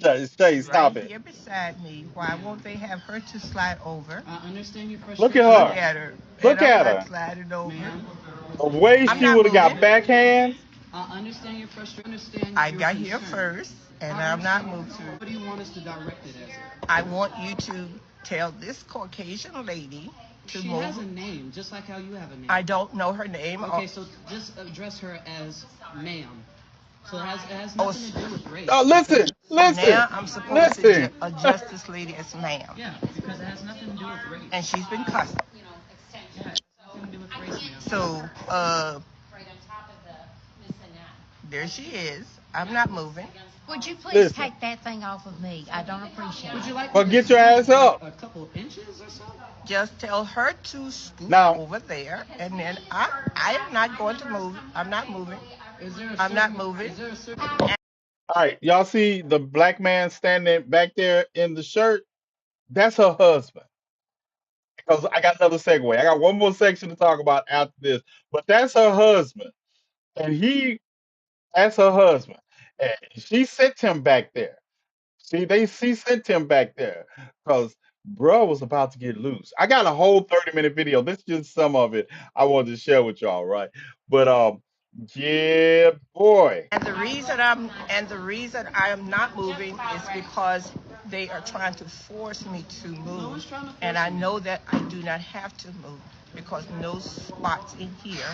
Stop right it. here beside me, why won't they have her to slide over? I understand your frustration. Look at Look her. at her. Look And I'm at not her. sliding over. Ma'am, The way I'm she not would have got moving. backhand. I understand your frustration. Understand I your got here concern. first, and I I'm not understand. moving. What do you want us to direct it as? I want you to tell this Caucasian lady to She move. has a name, just like how you have a name. I don't know her name. Okay, so just address her as ma'am. So it has Oh, nothing to do with race. Oh, listen, So listen, now I'm supposed to listen. address this lady as ma'am. Yeah, because it has nothing to do with race. And she's been cussing. Yeah, it has nothing to do with race, ma'am. So, Right on top of the Miss Annette. there she is. I'm not moving. Would you please Listen. take that thing off of me? I don't appreciate Would it. you like Well, me get to your ass scoot up. A couple inches or so? Just tell her to scoot Now- over there, and then I am not going to move. I'm not moving. Is there a I'm not certain- moving. Is there a certain All right, y'all see the black man standing back there in the shirt? That's her husband. Because I got another segue. I got one more section to talk about after this. But that's her husband. And that's her husband. And she sent him back there. See, she sent him back there because bro was about to get loose. I got a whole 30-minute video. This is just some of it I wanted to share with y'all, right? But yeah, boy. And the reason I am not moving is because they are trying to force me to move, and I know that I do not have to move because no spots in here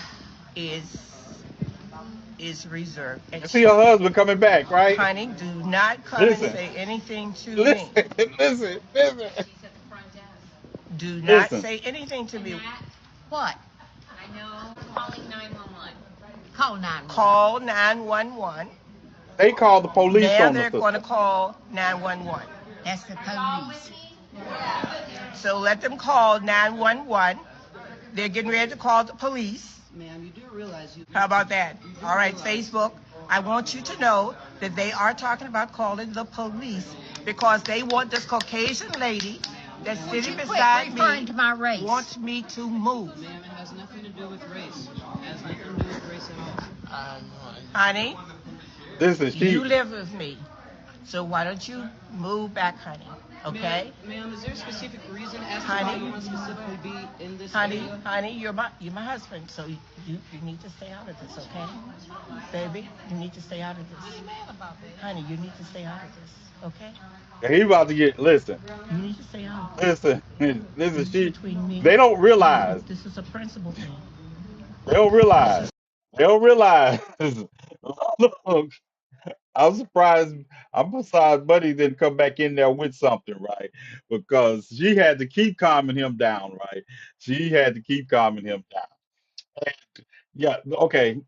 is reserved. And You see her husband coming back, right? honey, do not come and Listen, say anything to me. listen, listen, listen, Do not listen. say anything to me. What? I know. Calling 911. Call 911. Call 911. They called the police Now on the they're going to sister. call 911. That's the police. So let them call 911. They're getting ready to call the police. Ma'am, you do realize you. How about that? All right, Facebook. I want you to know that they are talking about calling the police because they want this Caucasian lady that's Would sitting you quit beside referring me to my race? wants me to move. Ma'am, it has nothing to do with race. It has nothing to do with race at all. Honey, Listen, you she live with me. So why don't you move back, honey? Okay? Ma'am, is there a specific reason as to Honey? why you want to specifically be in this Honey, area? honey, you're my husband, so you need to stay out of this, okay? Baby, you need to stay out of this. Honey, you need to stay out of this, okay? he about to get listen, You need to stay out. listen, This listen, is she between me. they don't realize. This is a principle thing. They don't realize. They don't realize. Look, I'm surprised. I'm surprised Buddy didn't come back in there with something, right? Because she had to keep calming him down, right? She had to keep calming him down. And yeah, okay,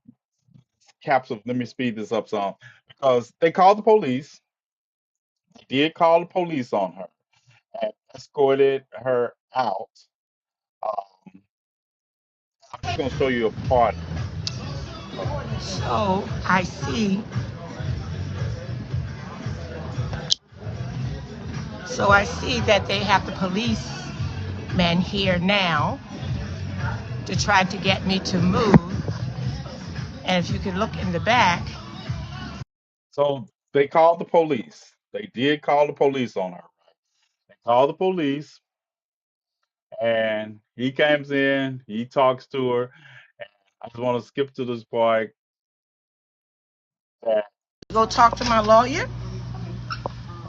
Capsule, let me speed this up some. Because they called the police. They did call the police on her and escorted her out. Um, I'm just going to show you a part of it. So I see that they have the policeman here now to try to get me to move. And if you can look in the back, So they called the police. They did call the police on her. They called the police, and he comes in. He talks to her. And I just want to skip to this part that go talk to my lawyer.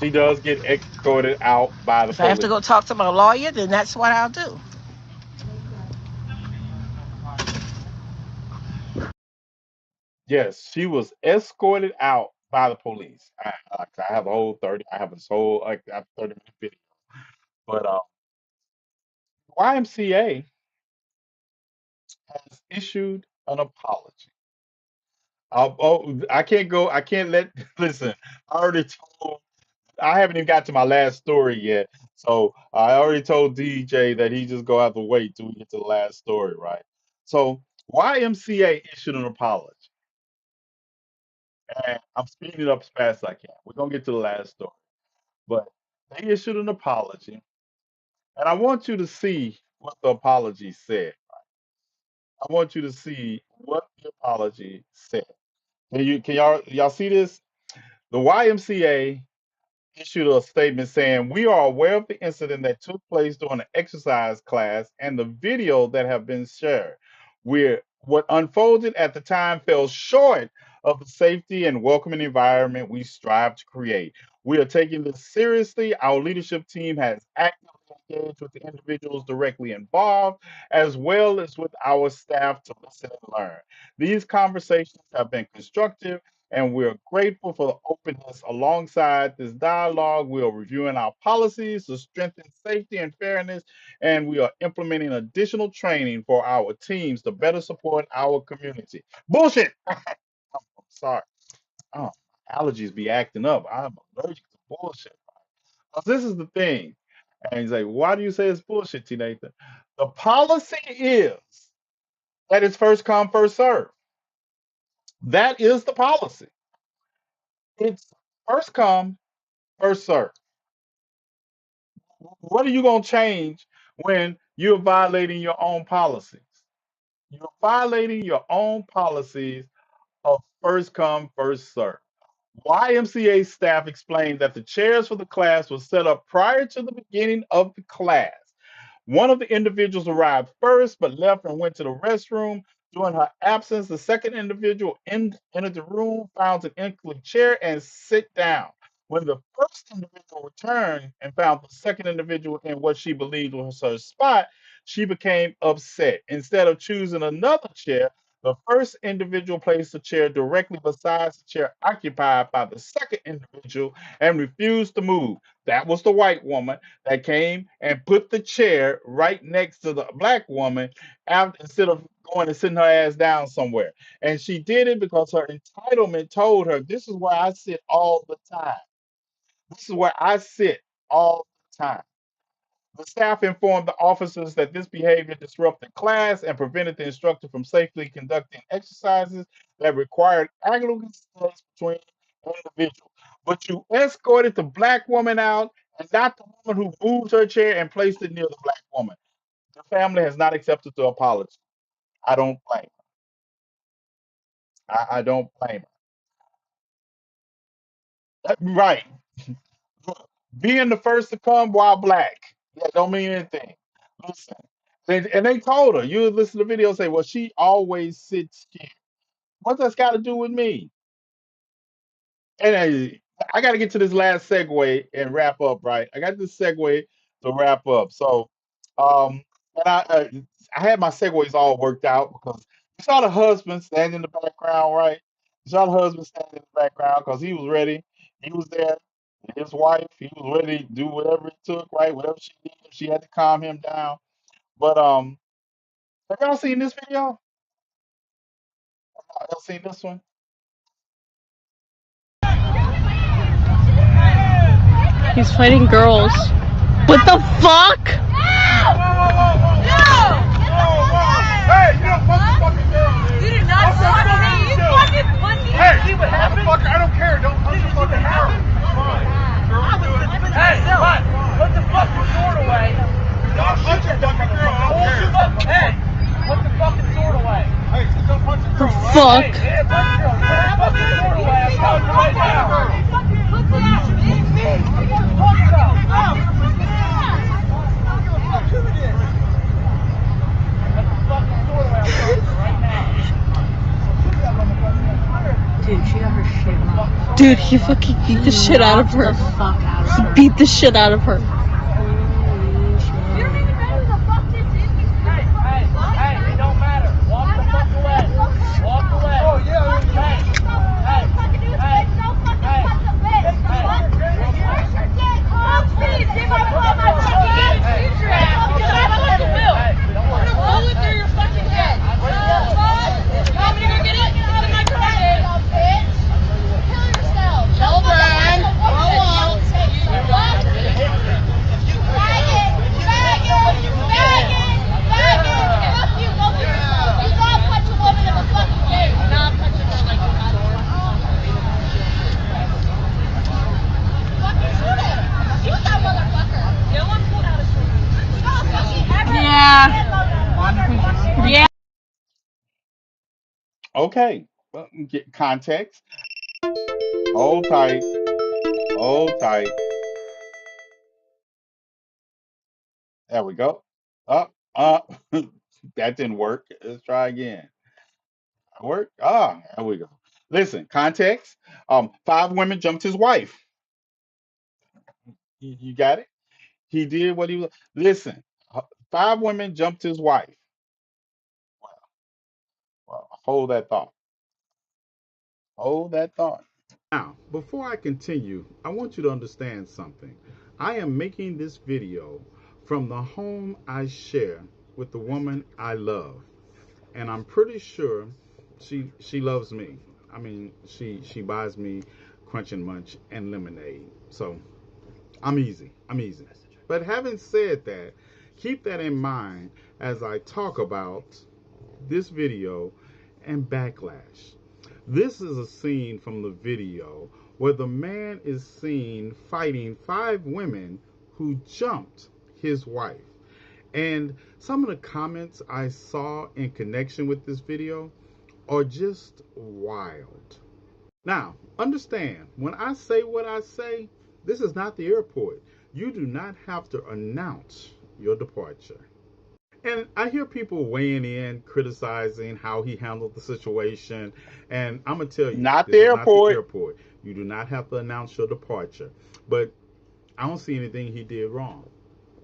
she does get escorted out by the If I have to police. go talk to my lawyer, then that's what I'll do. Yes, she was escorted out by the police. I have a whole 30. I have this whole like I have 30-minute video. But YMCA has issued an apology. I can't go. I can't let. Listen, I already told. I haven't even got to my last story yet. So I already told DJ that he just gonna have to wait till we get to the last story, right? So YMCA issued an apology, and I'm speeding it up as fast as I can. We're gonna get to the last story, but they issued an apology, and I want you to see what the apology said. I want you to see what the apology said. Can y'all see this? The YMCA issued a statement saying, "We are aware of the incident that took place during an exercise class and the video that have been shared. What unfolded at the time fell short of the safety and welcoming environment we strive to create. We are taking this seriously. Our leadership team has actively engaged with the individuals directly involved, as well as with our staff to listen and learn. These conversations have been constructive and we're grateful for the openness. Alongside this dialogue, we are reviewing our policies to strengthen safety and fairness, and we are implementing additional training for our teams to better support our community." Bullshit. I'm sorry. Oh, allergies be acting up. I'm allergic to bullshit. 'Cause this is the thing. And he's like, "Why do you say it's bullshit, T. Nathan?" The policy is that it's first come, first serve. That is the policy. It's first come, first serve. What are you going to change when you're violating your own policies? You're violating your own policies of first come, first serve. YMCA staff explained that the chairs for the class were set up prior to the beginning of the class. One of the individuals arrived first, but left and went to the restroom. During her absence, the second individual entered the room, found an empty chair, and sit down. When the first individual returned and found the second individual in what she believed was her spot, she became upset. Instead of choosing another chair, the first individual placed the chair directly beside the chair occupied by the second individual and refused to move. That was the white woman that came and put the chair right next to the black woman instead of going and sitting her ass down somewhere. And she did it because her entitlement told her, this is where I sit all the time. This is where I sit all the time. The staff informed the officers that this behavior disrupted class and prevented the instructor from safely conducting exercises that required aggregate space between individuals. But you escorted the black woman out and not the woman who moved her chair and placed it near the black woman. The family has not accepted the apology. I don't blame her. I don't blame her. Right. Being the first to come while black, that don't mean anything. Listen. And they told her, you would listen to the video and say, well, she always sits here. What that's got to do with me? And I got to get to this last segue and wrap up, right? I got this segue to wrap up. So, and I had my segues all worked out because you saw the husband standing in the background, right? You saw the husband standing in the background because he was ready. He was there. And his wife, he was ready to do whatever it took, right? Whatever she needed, she had to calm him down. But have y'all seen this video? Y'all seen this one? He's fighting girls. What the fuck? Hey, you don't punch the fucking girl, dude. You did not punch me. You fucking pussy. Hey, see what happened? I don't care. Don't punch the fucking girl. Hey, what? Put the fucking sword away. Don't punch the fucking girl. I don't care. Hey, put the fucking sword away. Hey, don't punch the girl. The fuck? Hey, punch the girl. Put the sword away. I'm telling you right now. Fucking pussy ass. It's me. Fuck girl. Who it is? Dude, she got her shit wrong. Dude, he fucking beat the shit out of her. The fuck out of her. He beat the shit out of her. Holy shit. You don't even know who the fuck this is. Hey, it don't matter. Walk the fuck away. Walk away. Oh, yeah. Hey. Don't fucking touch the bitch. Please, if I pull my fucking head, shoot your ass. Because I fucking will. I'm gonna bullet through your fucking head. You want me to go get it? Out of my garage. Kill yourself. Children. Grow up. Yeah. Yeah. Okay. Well, get context. Hold tight. Hold tight. There we go. Up, up. That didn't work. Let's try again. Work. There we go. Listen, context. Five women jumped his wife. You got it? He did what he was. Listen, five women jumped his wife. Well, hold that thought. Hold that thought. Now, before I continue, I want you to understand something. I am making this video from the home I share with the woman I love. And I'm pretty sure she loves me. I mean, she buys me Crunch and Munch and lemonade. So I'm easy. I'm easy. But having said that, keep that in mind as I talk about this video and backlash. This is a scene from the video where the man is seen fighting five women who jumped his wife. And some of the comments I saw in connection with this video are just wild. Now, understand, when I say what I say, this is not the airport. You do not have to announce your departure. And I hear people weighing in, criticizing how he handled the situation. And I'm going to tell you, Not the this is not the airport. airport. You do not have to announce your departure. But I don't see anything he did wrong.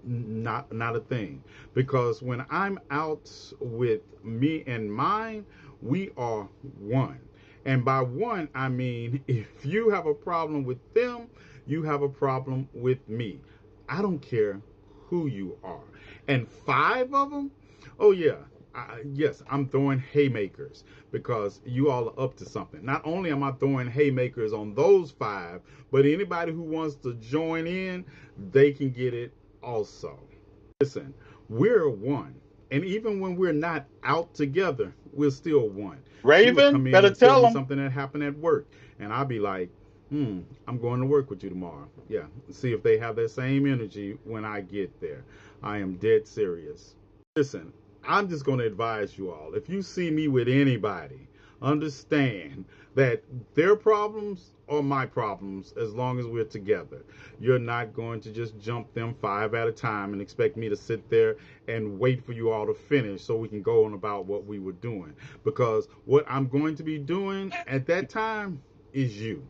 Not a thing. Because when I'm out with me and mine, we are one. And by one, I mean if you have a problem with them, you have a problem with me. I don't care who you are. And five of them, oh yeah, yes, I'm throwing haymakers because you all are up to something. Not only am I throwing haymakers on those five, but anybody who wants to join in, they can get it also. Listen, we're one. And even when we're not out together, we're still one. She would Raven, come in better and tell tell me them. something that happened at work. And I'd be like, I'm going to work with you tomorrow. Yeah. See if they have that same energy when I get there. I am dead serious. Listen, I'm just going to advise you all. If you see me with anybody, understand that their problems are my problems as long as we're together. You're not going to just jump them five at a time and expect me to sit there and wait for you all to finish so we can go on about what we were doing. Because what I'm going to be doing at that time is you.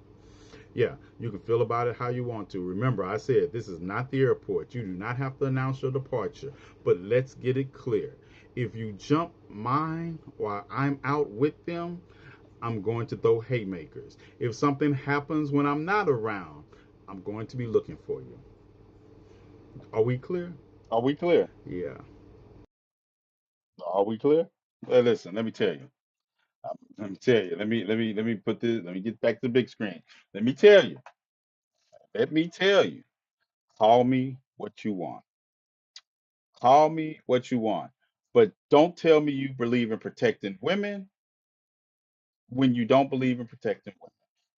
Yeah, you can feel about it how you want to. Remember, I said this is not the airport. You do not have to announce your departure. But let's get it clear. If you jump mine while I'm out with them, I'm going to throw haymakers. If something happens when I'm not around, I'm going to be looking for you. Are we clear? Are we clear? Yeah. Are we clear? Well, listen, let me tell you. Let me tell you. Let me put this. Let me get back to the big screen. Let me tell you. Let me tell you. Call me what you want. Call me what you want. But don't tell me you believe in protecting women when you don't believe in protecting women.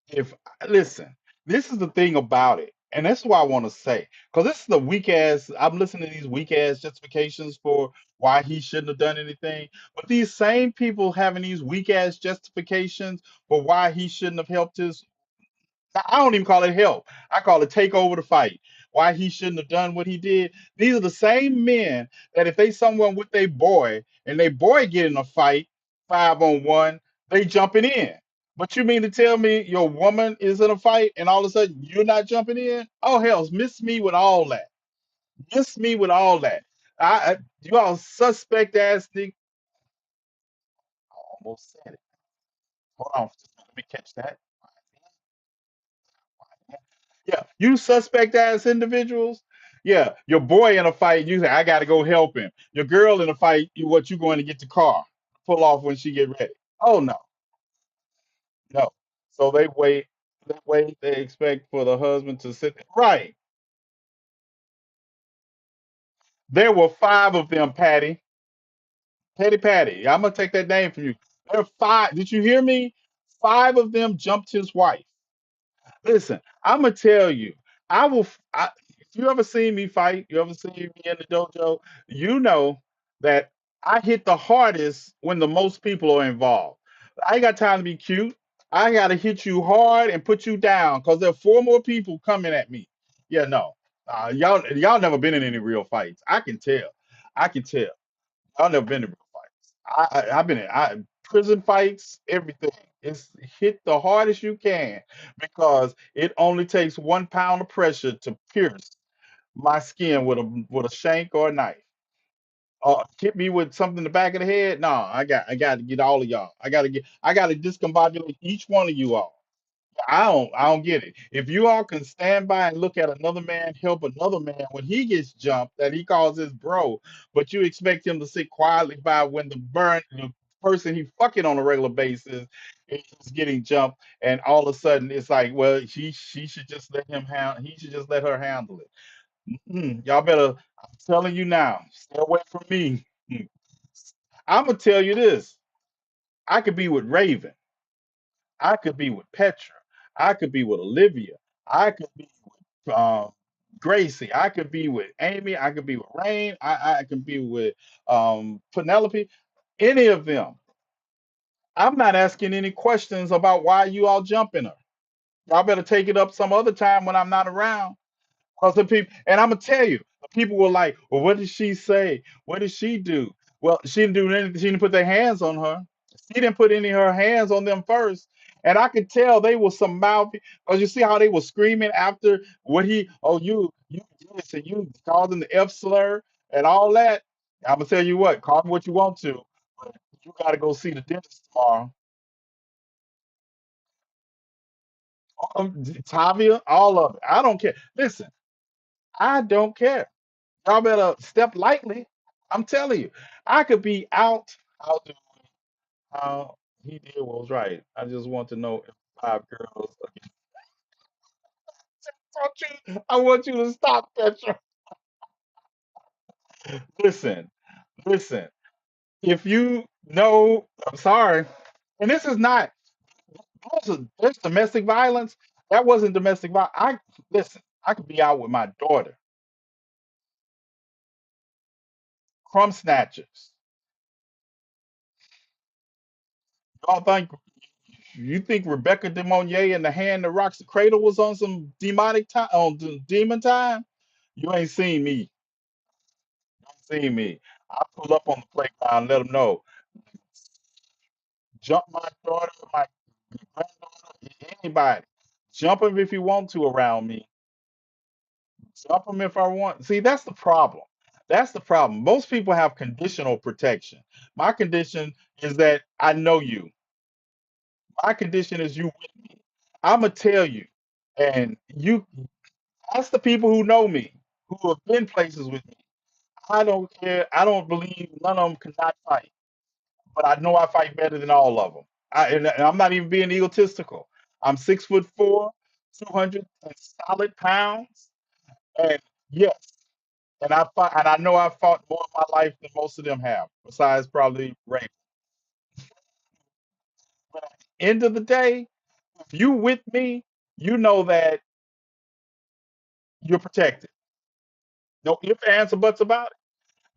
If listen, this is the thing about it, and that's what I want to say, because this is the weak ass. I'm listening to these weak ass justifications for why he shouldn't have done anything, but these same people having these weak ass justifications for why he shouldn't have helped his. I don't even call it help. I call it take over the fight. Why he shouldn't have done what he did. These are the same men that if they someone with their boy and they boy get in a fight 5-on-1, they jumping in. But you mean to tell me your woman is in a fight and all of a sudden you're not jumping in? Oh hell, miss me with all that. Miss me with all that. You all suspect ass nigga. Almost said it. Hold on, let me catch that. Yeah, you suspect ass individuals. Yeah, your boy in a fight, you say I got to go help him. Your girl in a fight, you going to get the car, pull off when she get ready. Oh no, no. So they expect for the husband to sit there. Right. There were five of them, Patty. Patty. I'm gonna take that name from you. There are five. Did you hear me? Five of them jumped his wife. Listen, I'm gonna tell you. I will. If you ever seen me fight, you ever seen me in the dojo, you know that I hit the hardest when the most people are involved. I ain't got time to be cute. I gotta hit you hard and put you down because there are four more people coming at me. Yeah, no, y'all never been in any real fights. I can tell. I can tell. Y'all never been in real fights. I've been in prison fights, everything. It's hit the hardest you can because it only takes 1 pound of pressure to pierce my skin with a shank or a knife. Hit me with something in the back of the head. No, I got to get all of y'all. I got to discombobulate each one of you all. I don't get it. If you all can stand by and look at another man help another man when he gets jumped that he calls his bro, but you expect him to sit quietly by when the person he fucking on a regular basis is getting jumped, and all of a sudden it's like, well, she should just let him handle. He should just let her handle it. Y'all better. I'm telling you now, stay away from me. Mm. I'm gonna tell you this. I could be with Raven. I could be with Petra. I could be with Olivia. I could be with Gracie. I could be with Amy. I could be with Rain. I could be with Penelope. Any of them. I'm not asking any questions about why you all jumping her. Y'all better take it up some other time when I'm not around. Because the people, and I'm gonna tell you, the people were like, "Well, what did she say? What did she do?" Well, she didn't do anything. She didn't put their hands on her. She didn't put any of her hands on them first. And I could tell they were some mouth. Because you see how they were screaming after what he, oh, you this and you called him the F slur and all that. I'm gonna tell you what, call me what you want to, but you got to go see the dentist tomorrow. Tavia, all of it. I don't care. Listen, I don't care. Y'all better step lightly. I'm telling you, I could be out. I'll do how he did what was right. I just want to know if five girls. I want you to stop, Petra. Listen, listen. If you know, I'm sorry, and this is not. There's domestic violence. That wasn't domestic violence. I listen. I could be out with my daughter. Crumb snatchers. Y'all think You think Rebecca De Monnier and the hand that rocks the cradle was on some demonic time on demon time? You ain't seen me. You ain't seen me. I pull up on the playground, let them know. Jump my daughter, my granddaughter, anybody. Jump them if you want to around me. Jump them if I want. See, that's the problem. That's the problem. Most people have conditional protection. My condition is that I know you. My condition is you with me. I'm gonna tell you, and you. That's the people who know me, who have been places with me. I don't care. I don't believe none of them cannot fight, but I know I fight better than all of them. And I'm not even being egotistical. I'm 6'4", 200 and solid pounds, and yes, and I fought, and I know I fought more in my life than most of them have, besides probably Ray. But at the end of the day, if you with me, you know that you're protected. No ifs, ands, or buts about it.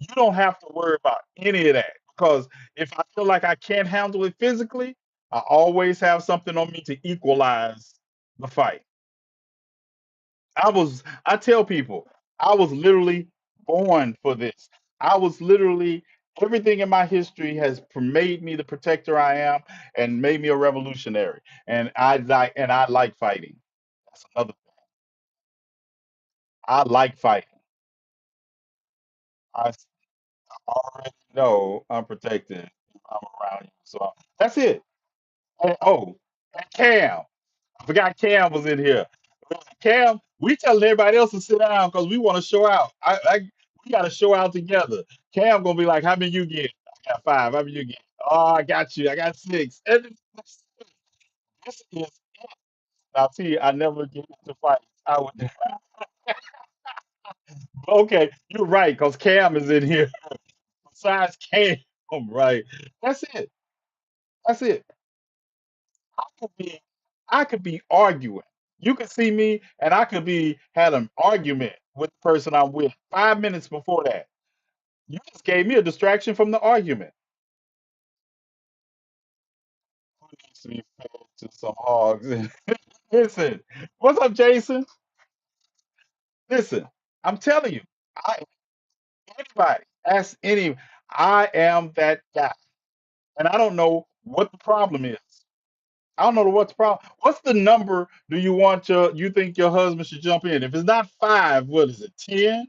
You don't have to worry about any of that because if I feel like I can't handle it physically, I always have something on me to equalize the fight. I tell people, I was literally born for this. I was literally, everything in my history has made me the protector I am and made me a revolutionary. And I like fighting. That's another thing. I like fighting. I already know I'm protected if I'm around you. So that's it. And Cam. I forgot Cam was in here. Cam, we telling everybody else to sit down because we want to show out. We got to show out together. Cam gonna be like, "How many you get?" I got five. How many you get? Oh, I got you. I got six. And this is now. See, I never get into fights. I would. Okay, you're right because Cam is in here. Besides Cam, right? That's it. That's it. I could be I could be arguing. You could see me and I could be had an argument with the person I'm with 5 minutes before that. You just gave me a distraction from the argument. Who needs to be fed to some hogs? Listen, what's up, Jason? Listen, I'm telling you, I anybody, ask any, I am that guy. And I don't know what the problem is. I don't know what's the problem. What's the number do you think your husband should jump in? If it's not five, what is it? 10?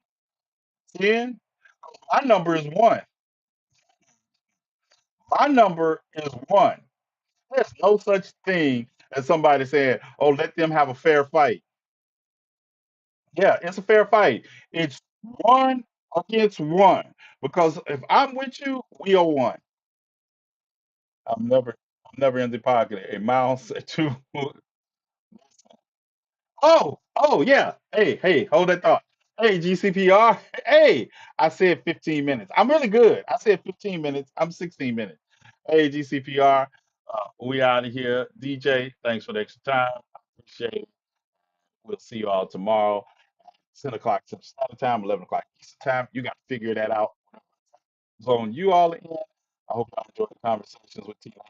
10? My number is one. My number is one. There's no such thing as somebody saying, oh, let them have a fair fight. Yeah, it's a fair fight. It's one against one. Because if I'm with you, we are one. I'm never in the pocket. A mouse, two. Oh, yeah. Hey, hold that thought. Hey, GCPR. Hey, I said 15 minutes. I'm really good. I said 15 minutes. I'm 16 minutes. Hey, GCPR. We out of here. DJ, thanks for the extra time. I appreciate it. We'll see you all tomorrow. 10 o'clock Central Standard Time, 11 o'clock Eastern Time. You got to figure that out. Zone you all in. I hope y'all enjoyed the conversations with TNathan.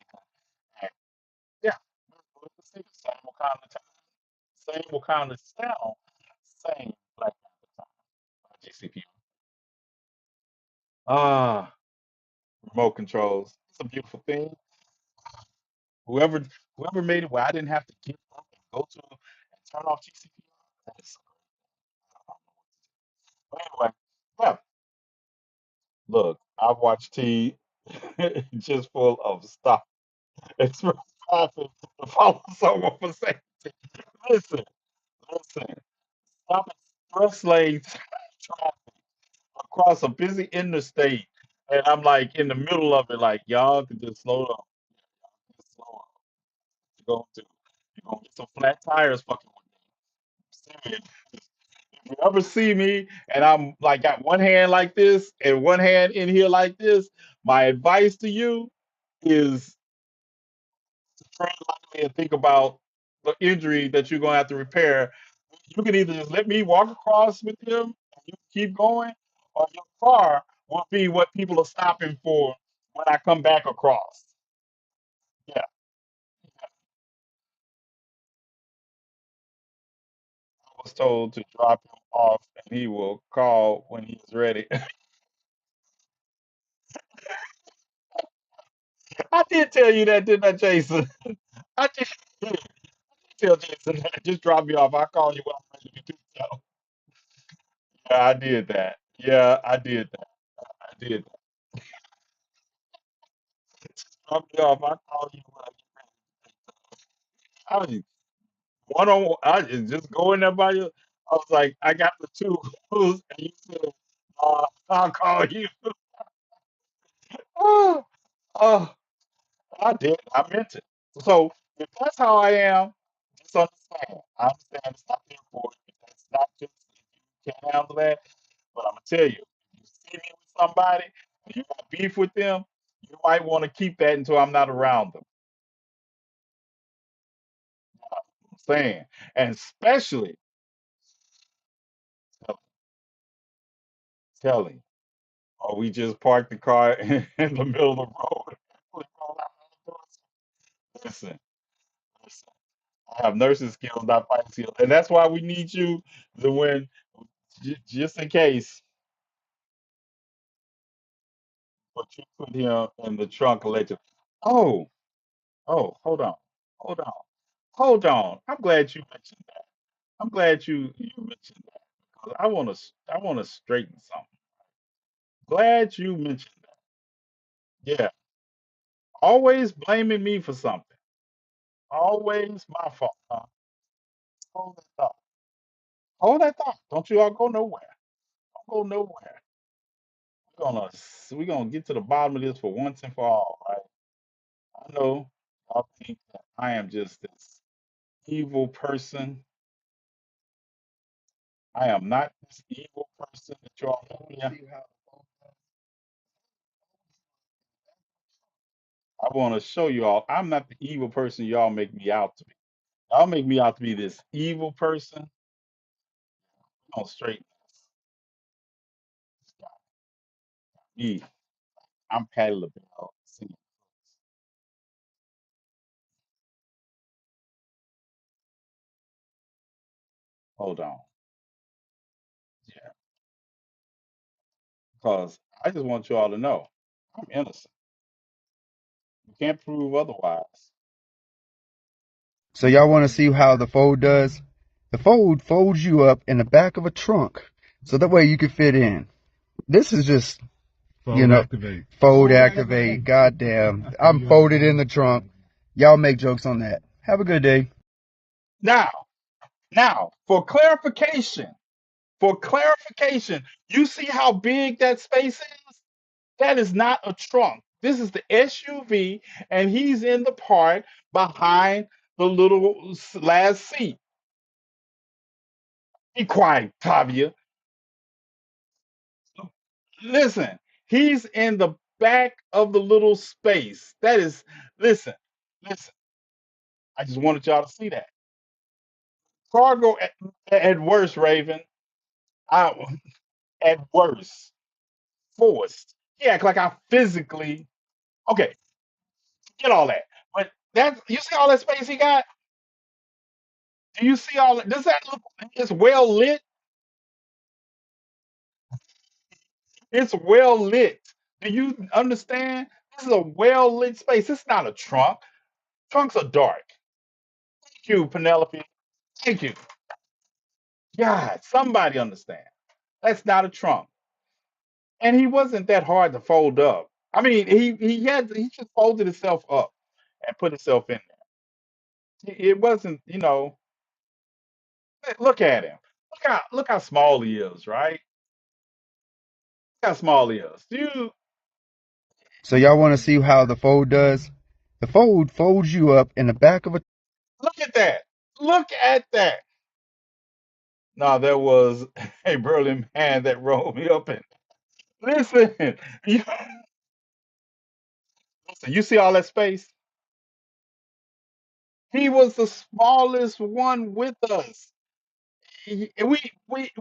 see the same Wakanda time, same Wakanda sound, same Black Panther time. GCP. Ah, remote controls. It's a beautiful thing. Whoever whoever made it where I didn't have to get up and go to and turn off GCP. That is so great. But anyway, yeah. Look, I've watched T just full of stuff. Express traffic to follow someone for safety. Listen, listen. Stop express lane traffic across a busy interstate, and I'm like in the middle of it, like y'all can just slow down. Just slow up. You're gonna get some flat tires fucking with me. Serious. If you ever see me and I'm like got one hand like this and one hand in here like this, my advice to you is to tread lightly and think about the injury that you're gonna have to repair. You can either just let me walk across with him and you keep going, or your car will be what people are stopping for when I come back across. Yeah, I was told to drop him off and he will call when he's ready. I did tell you that, didn't I, Jason? I did tell Jason that. Just drop me off. I'll call you when I'm ready to do so. Yeah, I did that. Yeah, I did that. I did that. Just drop me off. I'll call you when I was one on one. I just go in there by you. I was like, I got the two and you said, I'll call you. Oh, oh, I did. I meant it. So if that's how I am, just understand. I understand it's not there for you. If that's not just if you can't handle that. But I'm gonna tell you, if you see me with somebody and you got beef with them, you might want to keep that until I'm not around them. I'm saying, and especially tell- telling, or we just parked the car in the middle of the road. Listen, listen. I have nursing skills, not fighting skills, and that's why we need you to win. Just in case, but you put him in the trunk and let you. Oh, oh, hold on, hold on, hold on. I'm glad you mentioned that. I'm glad you mentioned that because I want to straighten something. Glad you mentioned that. Yeah, always blaming me for something. Always my fault. Huh? Hold that thought. Hold that thought. Don't you all go nowhere. Don't go nowhere. We're gonna get to the bottom of this for once and for all, right? I know y'all think that I am just this evil person. I am not this evil person that y'all know me. I want to show you all I'm not the evil person y'all make me out to be. Y'all make me out to be this evil person. On straight me. I'm Patty LaBelle singing. Hold on. Yeah. Because I just want you all to know I'm innocent. You can't prove otherwise. So y'all want to see how the fold does? The fold folds you up in the back of a trunk, so that way you can fit in. This is just, activate. Fold activate. Goddamn, I'm folded in the trunk. Y'all make jokes on that. Have a good day. Now, now, for clarification, you see how big that space is? That is not a trunk. This is the SUV, and he's in the part behind the little last seat. Be quiet, Tavia. Listen, he's in the back of the little space. That is, listen, listen. I just wanted y'all to see that. Cargo at worst, Raven. I, at worst, forced. He act like I physically. Okay, get all that. But that you see all that space he got? Do you see all? Does that look? It's well lit. It's well lit. Do you understand? This is a well lit space. It's not a trunk. Trunks are dark. Thank you, Penelope. Thank you. God, somebody understand. That's not a trunk. And he wasn't that hard to fold up. I mean, he just folded himself up and put himself in there. It wasn't, look at him. Look how small he is, right? Look how small he is. So y'all want to see how the fold does? The fold folds you up in the back of a. Look at that. Look at that. No, there was a burly man that rolled me up and listen, you, listen, you see all that space? He was the smallest one with us. We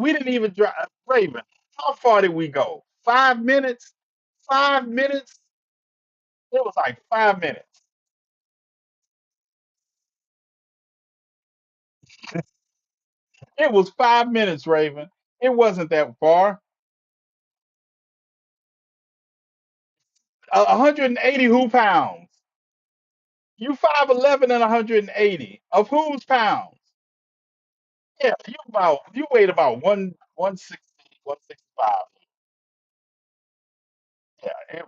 didn't even drive. Raven, how far did we go? 5 minutes? 5 minutes? It was like 5 minutes. It was 5 minutes, Raven. It wasn't that far. 180 who pounds? You 5'11" and 180. Of whose pounds? Yeah, you weighed about 160, 165. Yeah,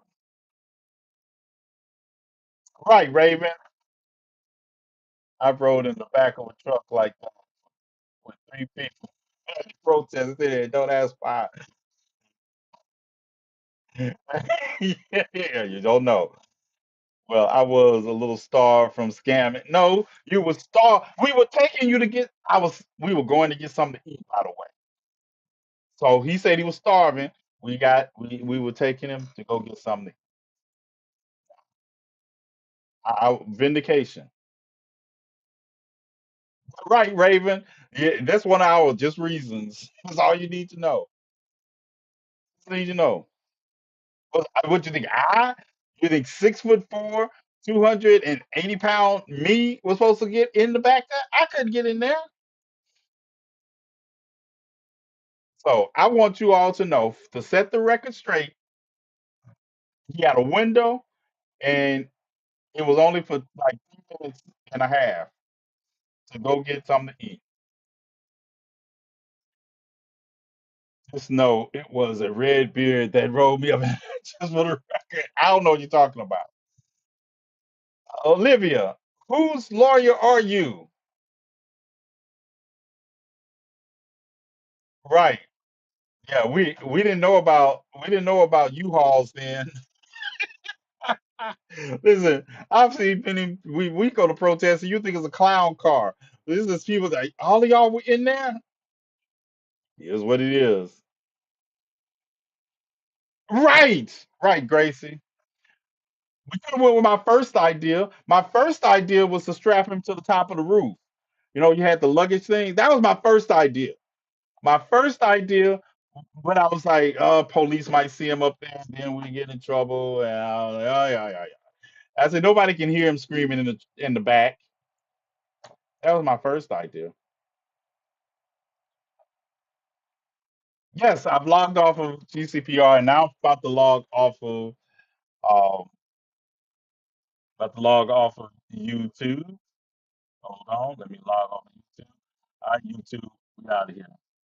right, Raven. I rode in the back of a truck like that with three people. Protesting there. Don't ask why. Yeah, you don't know. Well, I was a little starved from scamming. No, you were starved. We were taking you to get. We were going to get something to eat, by the way. So he said he was starving. We were taking him to go get something. Vindication. Right, Raven. Yeah, that's 1 hour. Just reasons. That's all you need to know. That's all you need to know. What do you think? You think 6'4", 280 pound me was supposed to get in the back there? I couldn't get in there. So I want you all to know, to set the record straight, he had a window and it was only for like 2 minutes and a half to go get something to eat. Just know it was a red beard that rolled me up. Just for the record. I don't know what you're talking about. Olivia, whose lawyer are you? Right. Yeah, we didn't know about U-Hauls then. Listen, I've seen many. We go to protests, and you think it's a clown car. This is people that all of y'all were in there. Here's what it is. Right, right, Gracie. We could have went with my first idea. My first idea was to strap him to the top of the roof. You had the luggage thing. That was my first idea. My first idea, but I was like, oh, police might see him up there, and then we get in trouble. And I was like, oh yeah, yeah, yeah. I said nobody can hear him screaming in the back. That was my first idea. Yes, I've logged off of GCPR and now I'm um about to log off of YouTube. Hold on, let me log on to YouTube. All right, YouTube, we out of here.